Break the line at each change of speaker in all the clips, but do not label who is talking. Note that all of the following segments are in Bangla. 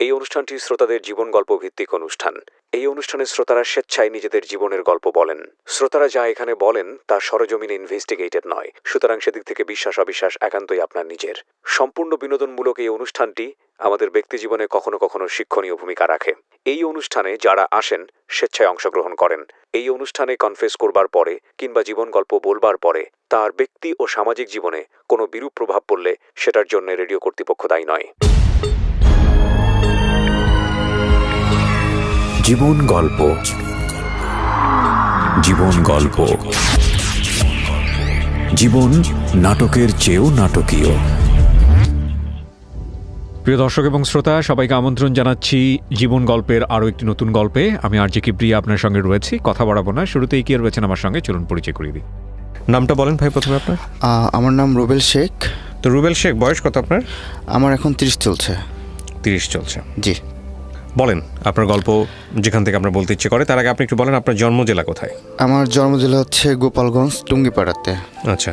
এই অনুষ্ঠানটি শ্রোতাদের জীবন গল্প ভিত্তিক অনুষ্ঠান। এই অনুষ্ঠানে শ্রোতারা স্বেচ্ছায় নিজেদের জীবনের গল্প বলেন। শ্রোতারা যা এখানে বলেন তা সরেজমিনে ইনভেস্টিগেটেড নয়, সুতরাং সেদিক থেকে বিশ্বাস অবিশ্বাস একান্তই আপনার নিজের। সম্পূর্ণ বিনোদনমূলক এই অনুষ্ঠানটি আমাদের ব্যক্তিজীবনে কখনো কখনো শিক্ষণীয় ভূমিকা রাখে। এই অনুষ্ঠানে যারা আসেন স্বেচ্ছায় অংশগ্রহণ করেন। এই অনুষ্ঠানে কনফেস করবার পরে কিংবা জীবন গল্প বলবার পরে তার ব্যক্তি ও সামাজিক জীবনে কোনো বিরূপ প্রভাব পড়লে সেটার জন্য রেডিও কর্তৃপক্ষ দায়ী নয়। জীবন গল্প, জীবন গল্প, জীবন নাটকের চেয়েও নাটকীয়। প্রিয় দর্শক এবং শ্রোতা, সবাইকে আমন্ত্রণ জানাচ্ছি জীবন গল্পের আরও একটি নতুন গল্পে। আমি আর জে কিবরিয়া আপনার সঙ্গে রয়েছি, কথা বাড়াবো না, শুরুতেই কি রয়েছেন আমার সঙ্গে, চলুন পরিচয় করিয়ে দিই। নামটা বলেন ভাই প্রথমে আপনার।
আমার নাম রুবেল শেখ।
তো রুবেল শেখ, বয়স কত আপনার?
আমার এখন 30 চলছে।
30 চলছে,
জি।
বলেন আপনার গল্প যেখান থেকে আমরা বলতে ইচ্ছে করে। তার আগে আপনি একটু বলেন আপনার জন্ম জেলা কোথায়?
আমার জন্ম জেলা হচ্ছে গোপালগঞ্জ, টুঙ্গিপাড়াতে।
আচ্ছা।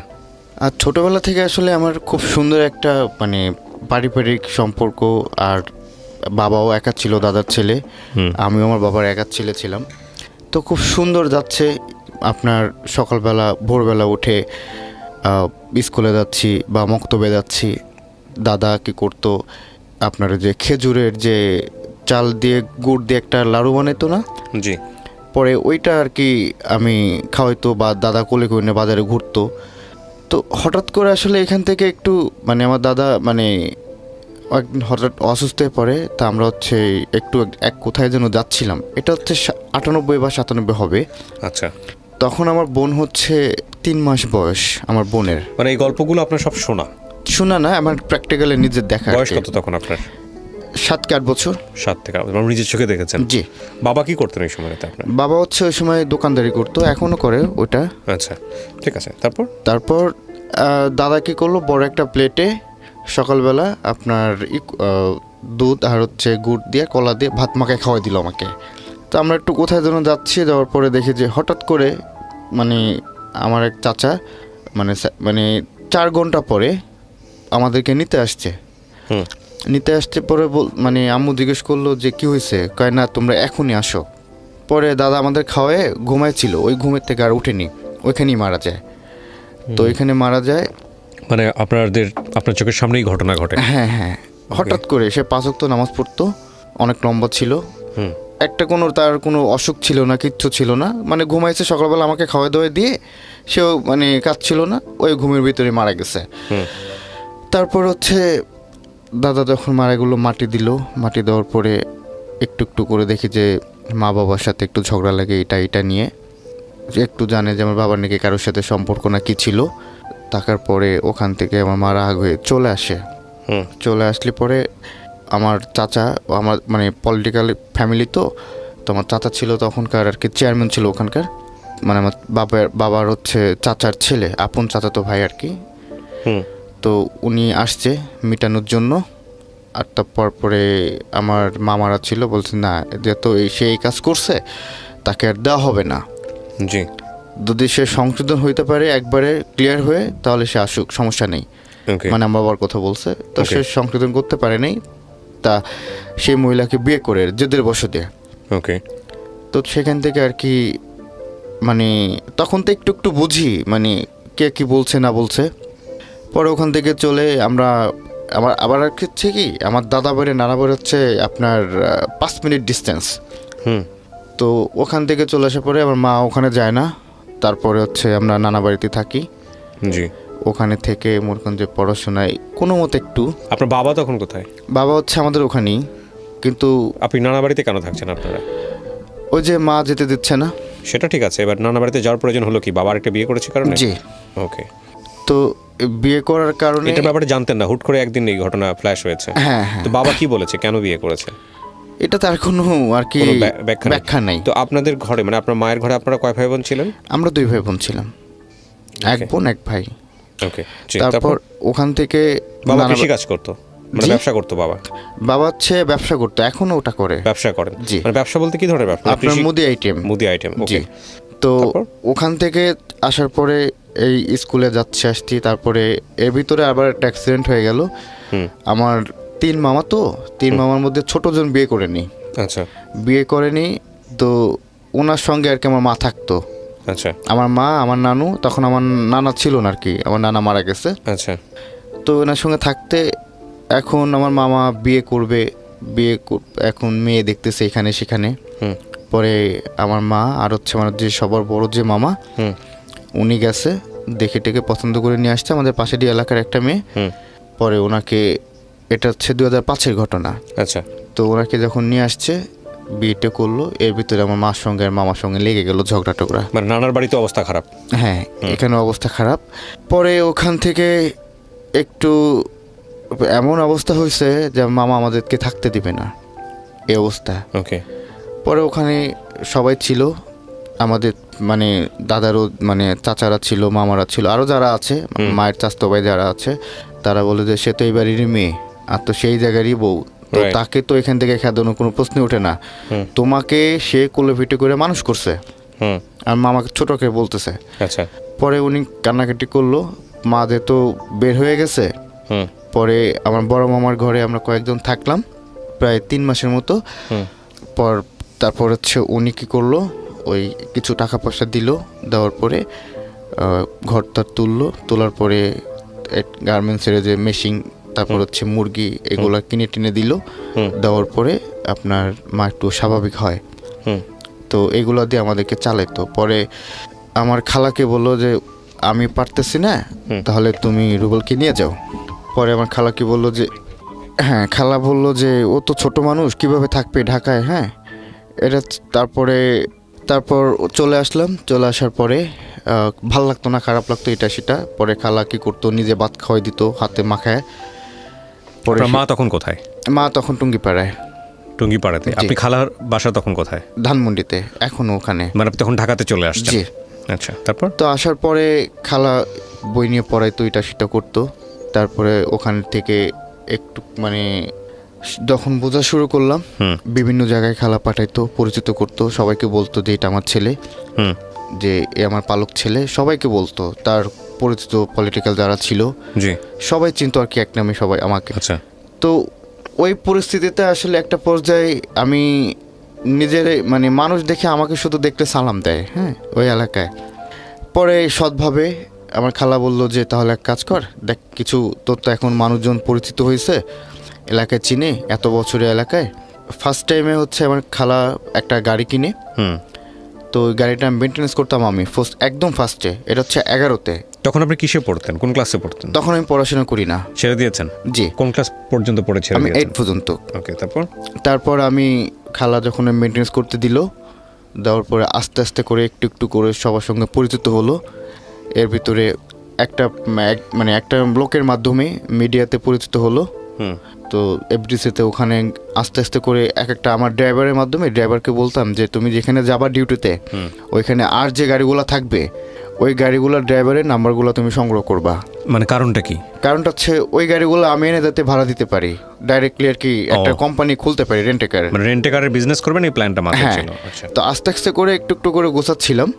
আর ছোটোবেলা থেকে আসলে আমার খুব সুন্দর একটা পারিবারিক সম্পর্ক। আর বাবাও একা ছিল, দাদার ছেলে, আমিও আমার বাবার একা ছেলে ছিলাম। তো খুব সুন্দর যাচ্ছে। আপনার সকালবেলা ভোরবেলা উঠে স্কুলে যাচ্ছি বা মক্তবে যাচ্ছি। দাদা কি করতো, আপনার যে খেজুরের যে চাল দিয়ে গুড় দিয়ে একটা লাড়ু বানাইতো না,
জি,
পরে ওইটা আর কি আমি খাওয়াইতো বা দাদা কোলে করে নিয়ে বাজারে ঘুরতো। তো হঠাৎ করে আসলে এখান থেকে একটু আমার দাদা একদিন হঠাৎ অসুস্থ হয়ে পড়ে। তা আমরা হচ্ছে একটু এক কোথায় যেন যাচ্ছিলাম, এটা হচ্ছে 98 বা 97 হবে।
আচ্ছা। তখন
আমার বোন হচ্ছে 3 মাস বয়স। আমার বোনের
এই গল্পগুলো আপনার সব শোনা
না, আমার প্র্যাকটিক্যালি নিজের দেখা।
বয়স কত তখন আপনার?
7 থেকে 8 বছর।
7 থেকে 8 বছর নিজের চোখে দেখেছেন?
জি।
বাবা কি করতেন এই সময়টাতে আপনার?
বাবা হচ্ছে ওই সময় দোকানদারি করতো, এখনও করে ওটা।
আচ্ছা, ঠিক আছে।
তারপর দাদা কি করলো, বড় একটা প্লেটে সকালবেলা আপনার দুধ আর হচ্ছে গুড় দিয়ে কলা দিয়ে ভাত মাখায় খাওয়াই দিল আমাকে। তো আমরা একটু কোথায় যেন যাচ্ছি, যাওয়ার পরে দেখি যে হঠাৎ করে আমার এক চাচা 4 ঘন্টা পরে আমাদেরকে নিতে আসছে। পরে আম্মু জিজ্ঞেস করলো যে কি হয়েছে, কয় না তোমরা এখনই আসো। পরে দাদা আমাদের খাওয়ায় ঘুমাইছিল, ওই ঘুমের থেকে আর উঠেনি, ওইখানেই মারা যায়। তো এখানে মারা যায়
আপনার চোখের সামনেই ঘটনা ঘটে?
হ্যাঁ, হঠাৎ করে। সে 5 ওয়াক্ত নামাজ পড়তো, অনেক লম্বা ছিল, তার কোনো অসুখ ছিল না, কিচ্ছু ছিল না। ঘুমাইছে, সকালবেলা আমাকে খাওয়া দাওয়া দিয়ে সেও কাঁদছিল না, ওই ঘুমের ভিতরে মারা গেছে। তারপর হচ্ছে দাদা যখন মারা গেলো, মাটি দিল। মাটি দেওয়ার পরে একটু একটু করে দেখি যে মা বাবার সাথে একটু ঝগড়া লাগে এটা নিয়ে। একটু জানে যে আমার বাবার নাকি কারোর সাথে সম্পর্ক না কি ছিল। থাকার পরে ওখান থেকে আমার মা রাগ হয়ে চলে আসে। চলে আসলে পরে আমার চাচা, আমার পলিটিক্যাল ফ্যামিলি, তো আমার চাচা ছিল তখনকার আর কি চেয়ারম্যান ছিল ওখানকার, আমার বাবার হচ্ছে চাচার ছেলে, আপন চাচা তো ভাই আর কি। তো উনি আসছে মিটানোর জন্য। আর তারপর পরে আমার মামারা ছিল, বলছে না, যেহেতু সে এই কাজ করছে তাকে আর দেওয়া হবে না।
জি।
যদি সে সংশোধন হইতে পারে একবারে ক্লিয়ার হয়ে, তাহলে সে আসুক, সমস্যা নেই। আমার বাবার কথা বলছে। তো সে সংশোধন করতে পারে নাই, তা সেই মহিলাকে বিয়ে করে জেদের বসতে।
ওকে। তো
সেখান থেকে আর কি তখন তো একটু একটু বুঝি কে কি বলছে না বলছে। পরে ওখান থেকে চলে আবার হচ্ছে কি, আমার দাদা বাড়ি নানা বাড়ি হচ্ছে আপনার 5 মিনিট ডিস্টেন্স। তো ওখান থেকে চলে আসার পরে আমার মা ওখানে যায় না। তারপরে হচ্ছে আমরা নানা বাড়িতে থাকি।
জি।
ওখানে থেকে মোরগঞ্জে পড়াশোনায় কোনো মতে একটু।
আপনার বাবা তখন কোথায়? বাবা
হচ্ছে আমাদের ওখানেই। কিন্তু
আপনি নানা বাড়িতে কেন থাকছেন আপনারা?
ওই যে মা যেতে দিচ্ছে না।
সেটা ঠিক আছে, এবার নানা বাড়িতে যাওয়ার প্রয়োজন হলো কি? বাবার একটা বিয়ে করেছে কারণে?
জি।
ওকে।
তো বিয়ে করার কারণে
এটা ব্যাপারে জানতেন না, হুট করে একদিন এই ঘটনা ফ্ল্যাশ হয়েছে?
হ্যাঁ।
তো বাবা কি বলেছে, কেন বিয়ে করেছে?
এটা তার কোনো আর কি ব্যাখ্যা নাই।
তো আপনাদের ঘরে আপনার মায়ের ঘরে আপনারা কয় ভাই বোন ছিলেন?
আমরা 2 ভাই বোন ছিলাম, 1 বোন 1 ভাই।
ওকে।
তারপর ওখান থেকে
বাবা কৃষি কাজ করতো, ব্যবসা করতো?
বাবা হচ্ছে ব্যবসা করতো, এখনো ওটা করে।
ব্যবসা করেন? জি। ব্যবসা বলতে কি ধরনের ব্যবসা?
আপনার মুদি আইটেম।
ওকে।
তো ওখান থেকে আসার পরে এই স্কুলে আসছি। তারপরে এর ভিতরে আবার একটা অ্যাক্সিডেন্ট হয়ে গেল। আমার তিন মামা তো, তিন মামার মধ্যে ছোটজন বিয়ে করেনি।
আচ্ছা
বিয়ে করেনি তো ওনার সঙ্গে আর কি আমার মা থাকতো।
আচ্ছা
আমার মা, আমার নানু, তখন আমার নানা ছিল না আর কি, আমার নানা মারা গেছে।
আচ্ছা
তো ওনার সঙ্গে থাকতে এখন আমার মামা বিয়ে করবে, এখন মেয়ে দেখতেছে এখানে সেখানে। পরে আমার মা আর হচ্ছে আমার যে সবার বড় যে মামা, উনি গেছে দেখে টেকে পছন্দ করে নিয়ে আসছে আমাদের পাশেরই এলাকার একটা মেয়ে। পরে ওনাকে, এটা হচ্ছে 2005-এর ঘটনা।
আচ্ছা
তো ওনাকে যখন নিয়ে আসছে বিয়েটা করলো, এর ভিতরে আমার মার সঙ্গে আর মামার সঙ্গে লেগে গেল ঝগড়া টগড়া।
মানে নানার বাড়িতে অবস্থা খারাপ?
হ্যাঁ, এখানে অবস্থা খারাপ। পরে ওখান থেকে একটু এমন অবস্থা হয়েছে যে মামা আমাদেরকে থাকতে দিবে না, এই অবস্থা।
ওকে।
পরে ওখানে সবাই ছিল, আমাদের মানে দাদারও মানে চাচারা ছিল, মামারা ছিল, আরও যারা আছে মায়ের চাচাতো ভাই যারা আছে, তারা বলে যে সে তো এই বাড়িরই মেয়ে আর তো সেই জায়গারই বউ, তো তাকে তো এখান থেকে খেদানোর কোনো প্রশ্ন ওঠে না। তোমাকে সে কোলে পিঠে করে মানুষ করছে। আর মামাকে ছোটকে বলতেছে।
আচ্ছা।
পরে উনি কান্নাকাটি করলো, মা যেহেতু বের হয়ে গেছে। পরে আমার বড় মামার ঘরে আমরা কয়েকজন থাকলাম প্রায় 3 মাসের মতো। তারপর হচ্ছে উনি কী করলো, ওই কিছু টাকা পয়সা দিল, দেওয়ার পরে ঘরটা তোলার পরে গার্মেন্টসের যে মেশিন, তারপর হচ্ছে মুরগি, এগুলো কিনে টিনে দিল। দেওয়ার পরে আপনার মা একটু স্বাভাবিক হয়, তো এগুলো দিয়ে আমাদেরকে চালাইতো। পরে আমার খালাকে বললো যে আমি পারতেছি না, তাহলে তুমি রুবেলকে নিয়ে যাও। পরে আমার খালা কি বললো যে, হ্যাঁ, খালা বললো যে ও তো ছোট মানুষ, কিভাবে থাকবে ঢাকায়। হ্যাঁ, এটা তারপর চলে আসলাম। চলে আসার পরে ভাল লাগতো না, খারাপ লাগতো এটা সেটা। পরে খালা কি করতো, নিজে ভাত খাওয়াই দিত হাতে মাখায়। পরে
মা তখন কোথায়?
মা তখন টুঙ্গিপাড়ায়।
টুঙ্গিপাড়াতে? আপনি খালার বাসা তখন কোথায়?
ধানমন্ডিতে, এখনো ওখানে।
মানে আপনি তখন ঢাকাতে চলে আসছেন?
জি।
আচ্ছা, তারপর?
তো আসার পরে খালা বই নিয়ে পড়াইতো, এটা সেটা করতো। তারপরে ওখান থেকে একটু মানে যখন বোঝা শুরু করলাম, বিভিন্ন জায়গায় খালা পাঠাইতো, পরিচিত করতো, সবাইকে বলতো যে এটা আমার ছেলে, যে এ আমার পালক ছেলে, সবাইকে বলতো। তার পরিচিত পলিটিক্যাল যারা ছিল সবাই চিনতো আর কি, এক নামে সবাই আমাকে।
আচ্ছা।
তো ওই পরিস্থিতিতে আসলে একটা পর্যায়ে আমি নিজের মানে মানুষ দেখে আমাকে শুধু দেখলে সালাম দেয়, হ্যাঁ, ওই এলাকায়। পরে সৎভাবে আমার খালা বললো যে তাহলে এক কাজ কর, দেখ কিছু তোর তো এখন মানুষজন পরিচিত হয়েছে, এলাকায় চিনে, এত বছরের এলাকায়। ফার্স্ট টাইমে হচ্ছে আমার খালা একটা গাড়ি কিনে, তো ওই গাড়িটা আমি মেনটেন্যান্স করতাম আমি একদম ফার্স্টে। এটা হচ্ছে 11তে।
তখন আপনি কিসে পড়তেন, কোন ক্লাসে পড়তেন?
তখন আমি পড়াশোনা করি না।
ছেড়ে দিয়েছেন?
জি।
কোন ক্লাস পর্যন্ত পড়েছেন?
আমি 8 পর্যন্ত।
ওকে,
তারপর আমি খালা যখন মেনটেন্যান্স করতে দিল, দেওয়ার পরে আস্তে আস্তে করে একটু একটু করে সবার সঙ্গে পরিচিত হলো। এর ভিতরে একটা লোকের মাধ্যমে মিডিয়াতে পরিচিত হলো। তো এফডিসিতে ওখানে আস্তে আস্তে করে একটা আমার ড্রাইভারের মাধ্যমে ড্রাইভারকে বলতাম যে তুমি যেখানে যাবা ডিউটিতে, ওইখানে আর যে গাড়িগুলো থাকবে ওই গাড়িগুলোর ড্রাইভারের নাম্বারগুলো তুমি সংগ্রহ করবা।
মানে কারণটা কি?
কারণটা হচ্ছে ওই গাড়িগুলো আমি এনে যাতে ভাড়া দিতে পারি ডাইরেক্টলি আর কি, একটা কোম্পানি খুলতে পারি, রেন্টেকার।
মানে রেন্টেকারের বিজনেস করবেন, এই প্ল্যানটা মাথায় ছিল?
আচ্ছা। তো আস্তে আস্তে করে একটু একটু করে গোছাচ্ছিলাম।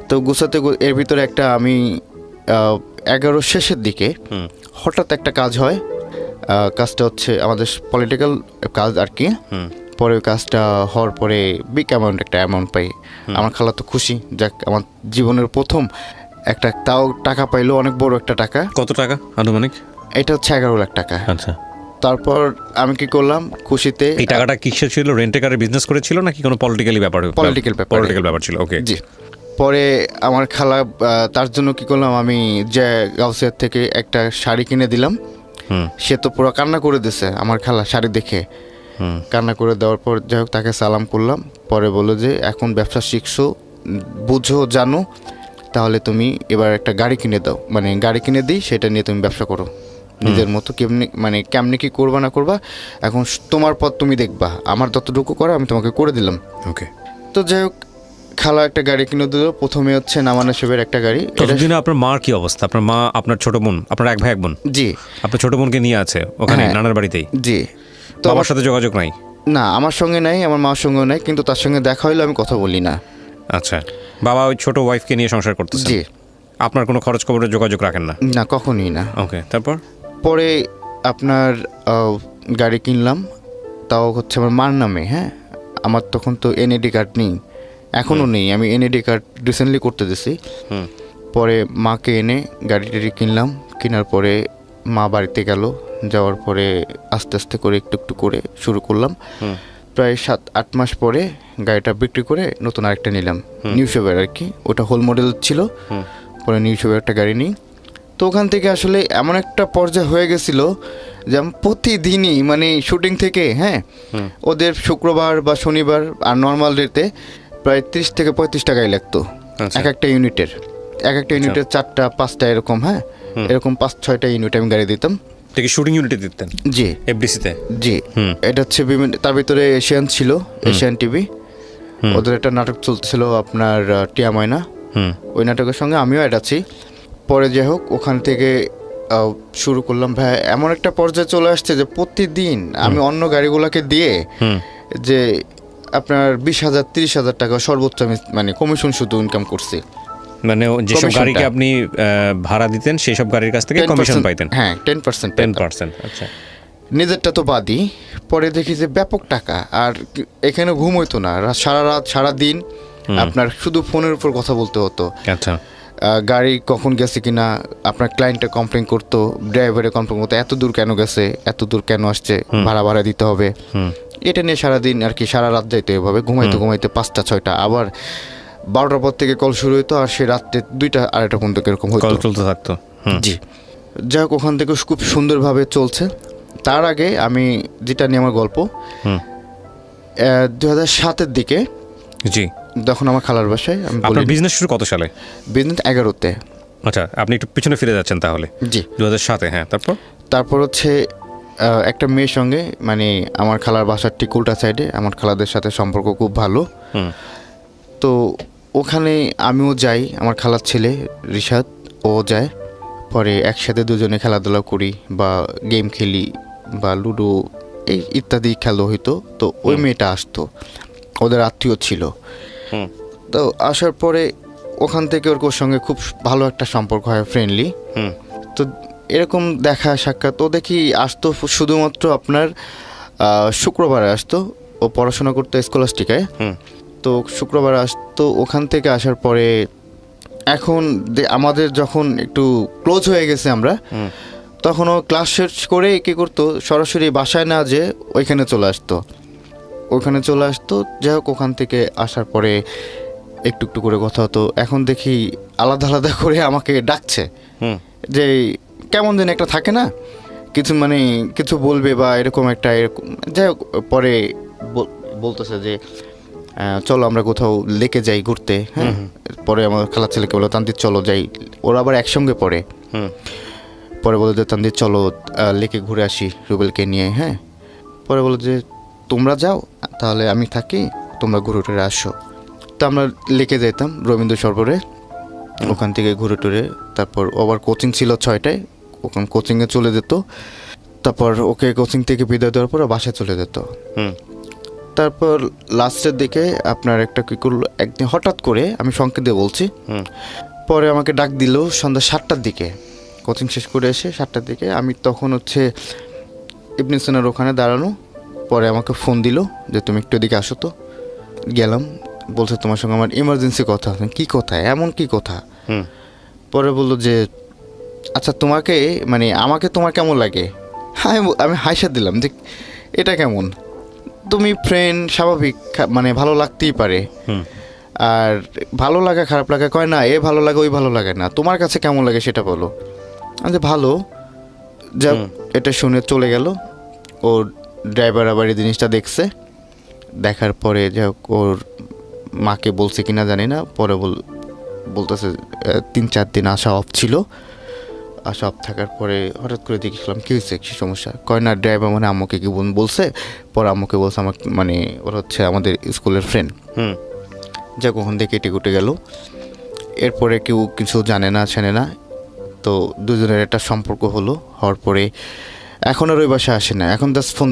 তো গোছাতে এর ভিতরে একটা আমি 11 শেষের দিকে হঠাৎ একটা কাজ হয়। কাজটা হচ্ছে আমাদের পলিটিক্যাল কাজ আর কি। পরে ওই কাজটা হওয়ার পরে বিগ একটা অ্যামাউন্ট পাই। আমার খালা তো খুশি, যাক আমার জীবনের প্রথম একটা তাও টাকা পাইলো, অনেক বড় একটা টাকা।
কত টাকা আনুমানিক?
এটা হচ্ছে 11 লাখ টাকা।
আচ্ছা।
তারপর আমি কি করলাম খুশিতে।
এই টাকাটা কিসের ছিল? রেন্টেকারের বিজনেস করেছিল নাকি কোনো পলিটিক্যালি ব্যাপার? পলিটিক্যাল ব্যাপার ছিল। ওকে, জি।
পরে আমার খালা তার জন্য কি করলাম, আমি যে গাউসিয়ার থেকে একটা শাড়ি কিনে দিলাম। সে তো পুরো কান্না করে দিছে আমার খালা শাড়ি দেখে। কান্না করে দেওয়ার পর যাই হোক তাকে সালাম করলাম। পরে বললো যে এখন ব্যবসা শিখছো, বুঝো, জানো, তাহলে তুমি এবার একটা গাড়ি কিনে দাও, মানে গাড়ি কিনে দিই, সেটা নিয়ে তুমি ব্যবসা করো নিজের মতো। কেমনি কি করবা না করবা এখন তোমার পথ তুমি দেখবা, আমার যতটুকু করা আমি তোমাকে করে দিলাম।
ওকে।
তো যাই হোক খালা একটা গাড়ি কিনে দিল। প্রথমে হচ্ছে নামানা শেবের একটা গাড়ি।
ততদিনে আপনার মার কি অবস্থা? আপনার মা, আপনার ছোট বোন, আপনার এক ভাই এক বোন?
জি।
আপনার ছোট বোনকে নিয়ে আছে ওখানে নানার বাড়িতেই?
জি।
তো আমার সাথে যোগাযোগ নাই?
না, আমার সঙ্গে নাই, আমার মার সঙ্গেও নাই, কিন্তু তার সঙ্গে দেখা হইলে আমি কথা বলি না।
আচ্ছা। বাবা ওই ছোট ওয়াইফকে নিয়ে সংসার করতেছে?
জি।
আপনার কোনো খরচ খবরের যোগাযোগ রাখেন না?
না, কখনই না।
ওকে, তারপর?
পরে আপনার গাড়ি কিনলাম, তাও হচ্ছে আমার মার নামে। হ্যাঁ, আমার তখন তো এনএডি কার্ড নেই, এখনও নেই। আমি এনএডি কার্ড রিসেন্টলি করতে দিছি। পরে মাকে এনে গাড়ি টাড়ি কিনলাম। কেনার পরে মা বাড়িতে গেল, যাওয়ার পরে আস্তে আস্তে করে একটু একটু করে শুরু করলাম। প্রায় 7-8 মাস পরে গাড়িটা বিক্রি করে নতুন আরেকটা নিলাম, নিউ শেভার আর কি। ওটা হোল মডেল ছিল। পরে নিউ শেভার একটা গাড়ি নিই। তো ওখান থেকে আসলে এমন একটা পর্যায়ে হয়ে গেছিলো যে আমি প্রতিদিনই মানে শুটিং থেকে, হ্যাঁ, ওদের শুক্রবার বা শনিবার আর নর্মাল ডেতে প্রায় 30 থেকে 35 টাকাই লাগতো এক একটা ইউনিটের। 4টা 5টা এরকম, হ্যাঁ, এরকম 5-6টা ইউনিট আমি গাড়ি দিতাম।
শুটিং ইউনিটে দিতেন?
জি,
এফডিসিতে।
জি, এটা হচ্ছে বিভিন্ন, তার ভিতরে এশিয়ান ছিল, এশিয়ান টিভি। ওদের একটা নাটক চলতেছিল আপনার টিয়া ময়না, ওই নাটকের সঙ্গে আমিও অ্যাড আছি। পরে যাই হোক, ওখান থেকে শুরু করলাম। ভাই এমন একটা পর্যায়ে চলে আসছে যে প্রতিদিন আমি অন্য গাড়িগুলোকে দিয়ে যে আপনার 20,000-30,000 টাকা সর্বোচ্চ আমি মানে কমিশন শুধু ইনকাম করছি।
মানে যেসব গাড়িকে আপনি ভাড়া দিতেন সেই সব গাড়ির কাছ থেকে কমিশন পাইতেন?
হ্যাঁ, 10%।
আচ্ছা,
নিজেরটা তো বাদই। পরে দেখি যে ব্যাপক টাকা, আর এখানে ঘুম হইতো না, সারা রাত সারা দিন আপনার শুধু ফোনের উপর কথা বলতে হতো।
আচ্ছা,
গাড়ি কখন গেছে কিনা আপনার ক্লায়েন্টে কমপ্লেন করতো, ড্রাইভারে কমপ্লেন করতো, এত দূর কেন গেছে, এত দূর কেন আসছে, ভাড়া দিতে হবে। এটা নিয়ে সারাদিন আর কি, সারা রাত যাইতো এভাবে। ঘুমাইতে 5টা-6টা, আবার 12টার পর থেকে কল শুরু হইতো, আর সে রাত্রে 2টা-2:30 পর্যন্ত এরকম হইতো,
কল চলতে থাকতো।
জি, যাই হোক, ওখান থেকে খুব সুন্দরভাবে চলছে। তার আগে আমি যেটা নিয়ে আমার গল্প, 2007-এর দিকে,
জি,
তখন আমার খালার বাসায় আমি
আপনার বিজনেস শুরু কত সালে?
বিজনেস 11-তে।
আচ্ছা, আপনি একটু পিছনে ফিরে যাচ্ছেন তাহলে।
জি,
2007-এ। হ্যাঁ, তারপর
হচ্ছে একটা মেয়ের সঙ্গে, মানে আমার খালার বাসার ঠিক উল্টা সাইডে, আমার খালাদের সাথে সম্পর্ক খুব ভালো। তো ওখানে আমিও যাই, আমার খালার ছেলে রিশাদ ও যায়। পরে একসাথে দুজনে খেলাধুলা করি বা গেম খেলি বা লুডো এই ইত্যাদি খেলা হইতো। তো ওই মেয়েটা আসতো, ওদের আত্মীয় ছিল। তো আসার পরে ওখান থেকে ওর সঙ্গে খুব ভালো একটা সম্পর্ক হয়, ফ্রেন্ডলি। তো এরকম দেখা সাক্ষাৎ, ও দেখি আসতো শুধুমাত্র আপনার শুক্রবারে আসতো। ও পড়াশোনা করতো স্কলাস্টিকায়। তো শুক্রবার আসতো। ওখান থেকে আসার পরে এখন আমাদের যখন একটু ক্লোজ হয়ে গেছে আমরা, তখন ও ক্লাস শেষ করে কী করতো, সরাসরি বাসায় না যে ওইখানে চলে আসতো। যাই হোক, ওখান থেকে আসার পরে একটু একটু করে কথা হতো। এখন দেখি আলাদা আলাদা করে আমাকে ডাকছে, যে কেমন যেন একটা থাকে না, কিছু মানে কিছু বলবে বা এরকম একটা, এরকম। যাই হোক, পরে বলতেছে যে চলো আমরা কোথাও লেকে যাই ঘুরতে। হ্যাঁ, পরে আমার খালার ছেলেকে বলো তান্দির চলো যাই, ওরা আবার একসঙ্গে পড়ে। পরে বলো যে তান্দির চলো লেকে ঘুরে আসি রুবেলকে নিয়ে। হ্যাঁ, পরে বলো যে তোমরা যাও, তাহলে আমি থাকি, তোমরা ঘুরে টুরে আসো। তো আমরা লেকে যেতাম রবীন্দ্র সরোবরে, ওখান থেকে ঘুরে টুরে। তারপর আবার কোচিং ছিল 6টায়, ওখানে কোচিংয়ে চলে যেত। তারপর ওকে কোচিং থেকে বিদায় দেওয়ার পর বাসায় চলে যেত। তারপর লাস্টের দিকে আপনার একটা কী করলো, একদিন হঠাৎ করে, আমি সংকেত দিয়ে বলছি, পরে আমাকে ডাক দিল সন্ধ্যা 7টার দিকে, কোচিং শেষ করে এসে 7টার দিকে। আমি তখন হচ্ছে ইবনে সিনার ওখানে দাঁড়ানো। পরে আমাকে ফোন দিল যে তুমি একটু এদিকে আসো। তো গেলাম, বলছে তোমার সঙ্গে আমার ইমার্জেন্সি কথা। কী কথা, এমন কী কথা? পরে বললো যে আচ্ছা তোমাকে মানে আমাকে তোমার কেমন লাগে? আমি হাসা দিলাম যে এটা কেমন, তুমি ফ্রেন্ড, স্বাভাবিক, মানে ভালো লাগতেই পারে। আর ভালো লাগা খারাপ লাগা কয় না, এ ভালো লাগে ওই ভালো লাগে না, তোমার কাছে কেমন লাগে সেটা বলো। আমি যে ভালো। যা এটা শুনে চলে গেল। ওর ড্রাইভার আবার এই জিনিসটা দেখছে, দেখার পরে যা ওর মাকে বলছে কিনা জানি না। পরে বলতেছে 3-4 দিন আসা অফ ছিল। আসা অফ থাকার পরে হঠাৎ করে দেখলাম কী হয়েছে, কী সমস্যা? কয় না ড্রাইভার মানে আম্মুকে কি বলছে। পরে আম্মুকে বলছে আমাকে, মানে ওরা হচ্ছে আমাদের স্কুলের ফ্রেন্ড। যা কখন থেকে কেটে কুটে গেল। এরপরে কেউ কিছু জানে না। তো দুজনের একটা সম্পর্ক হওয়ার পরে এখন আর ওই বাসায় আসে না, এখন জাস্ট ফোন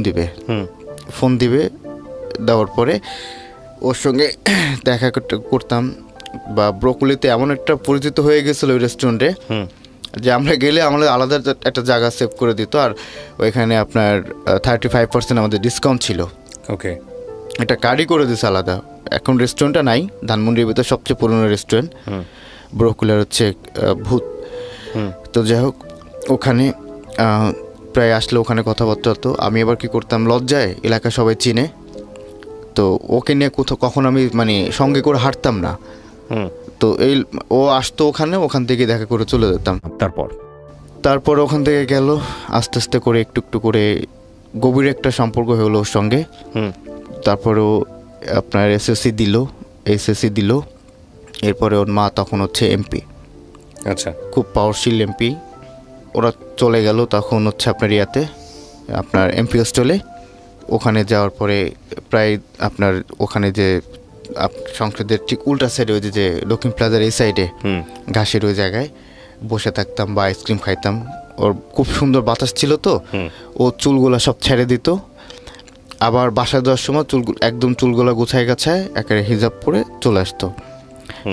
দিবে। দেওয়ার পরে ওর সঙ্গে দেখা করতাম। বা ব্রকুলিতে এমন একটা পরিচিত হয়ে গেছিলো ওই রেস্টুরেন্টে, যে আমরা গেলে আমাদের আলাদা একটা জায়গা সেভ করে দিত, আর ওইখানে আপনার 35% আমাদের ডিসকাউন্ট ছিল।
ওকে,
একটা কার্ডই করে দিছে আলাদা। এখন রেস্টুরেন্টটা নাই, ধানমন্ডির ভিতরে সবচেয়ে পুরনো রেস্টুরেন্ট, ব্রোকুলার হচ্ছে ভূত। তো যাই হোক, ওখানে প্রায় আসলে ওখানে কথাবার্তা হতো। আমি আবার কি করতাম, লজ্জায়, এলাকা সবাই চিনে, তো ওকে নিয়ে কোথাও কখন আমি মানে সঙ্গে করে হাঁটতাম না। তো ও আসতো ওখানে, ওখান থেকে দেখা করে চলে যেতাম। তারপর ওখান থেকে গেল, আস্তে আস্তে করে একটু একটু করে গভীর একটা সম্পর্ক হলো ওর সঙ্গে। তারপরেও আপনার এসএসসি দিল। এরপরে ওর মা তখন হচ্ছে এমপি,
আচ্ছা,
খুব পাওয়ারফুল এমপি। ওরা চলে গেল তখন হচ্ছে আপনার আপনার এমপি হোস্টেলে। ওখানে যাওয়ার পরে প্রায় আপনার ওখানে যে সংসদের ঠিক উল্টা সাইডে, ওই যে দক্ষিণ প্লাজার এই সাইডে ঘাসের ওই জায়গায় বসে থাকতাম বা আইসক্রিম খাইতাম। ওর খুব সুন্দর বাতাস ছিল, তো ও চুলগুলা সব ছেড়ে দিত। আবার বাসায় যাওয়ার সময় একদম চুলগুলা গুছায় গাছায় একেবারে হিজাব পরে চলে আসতো।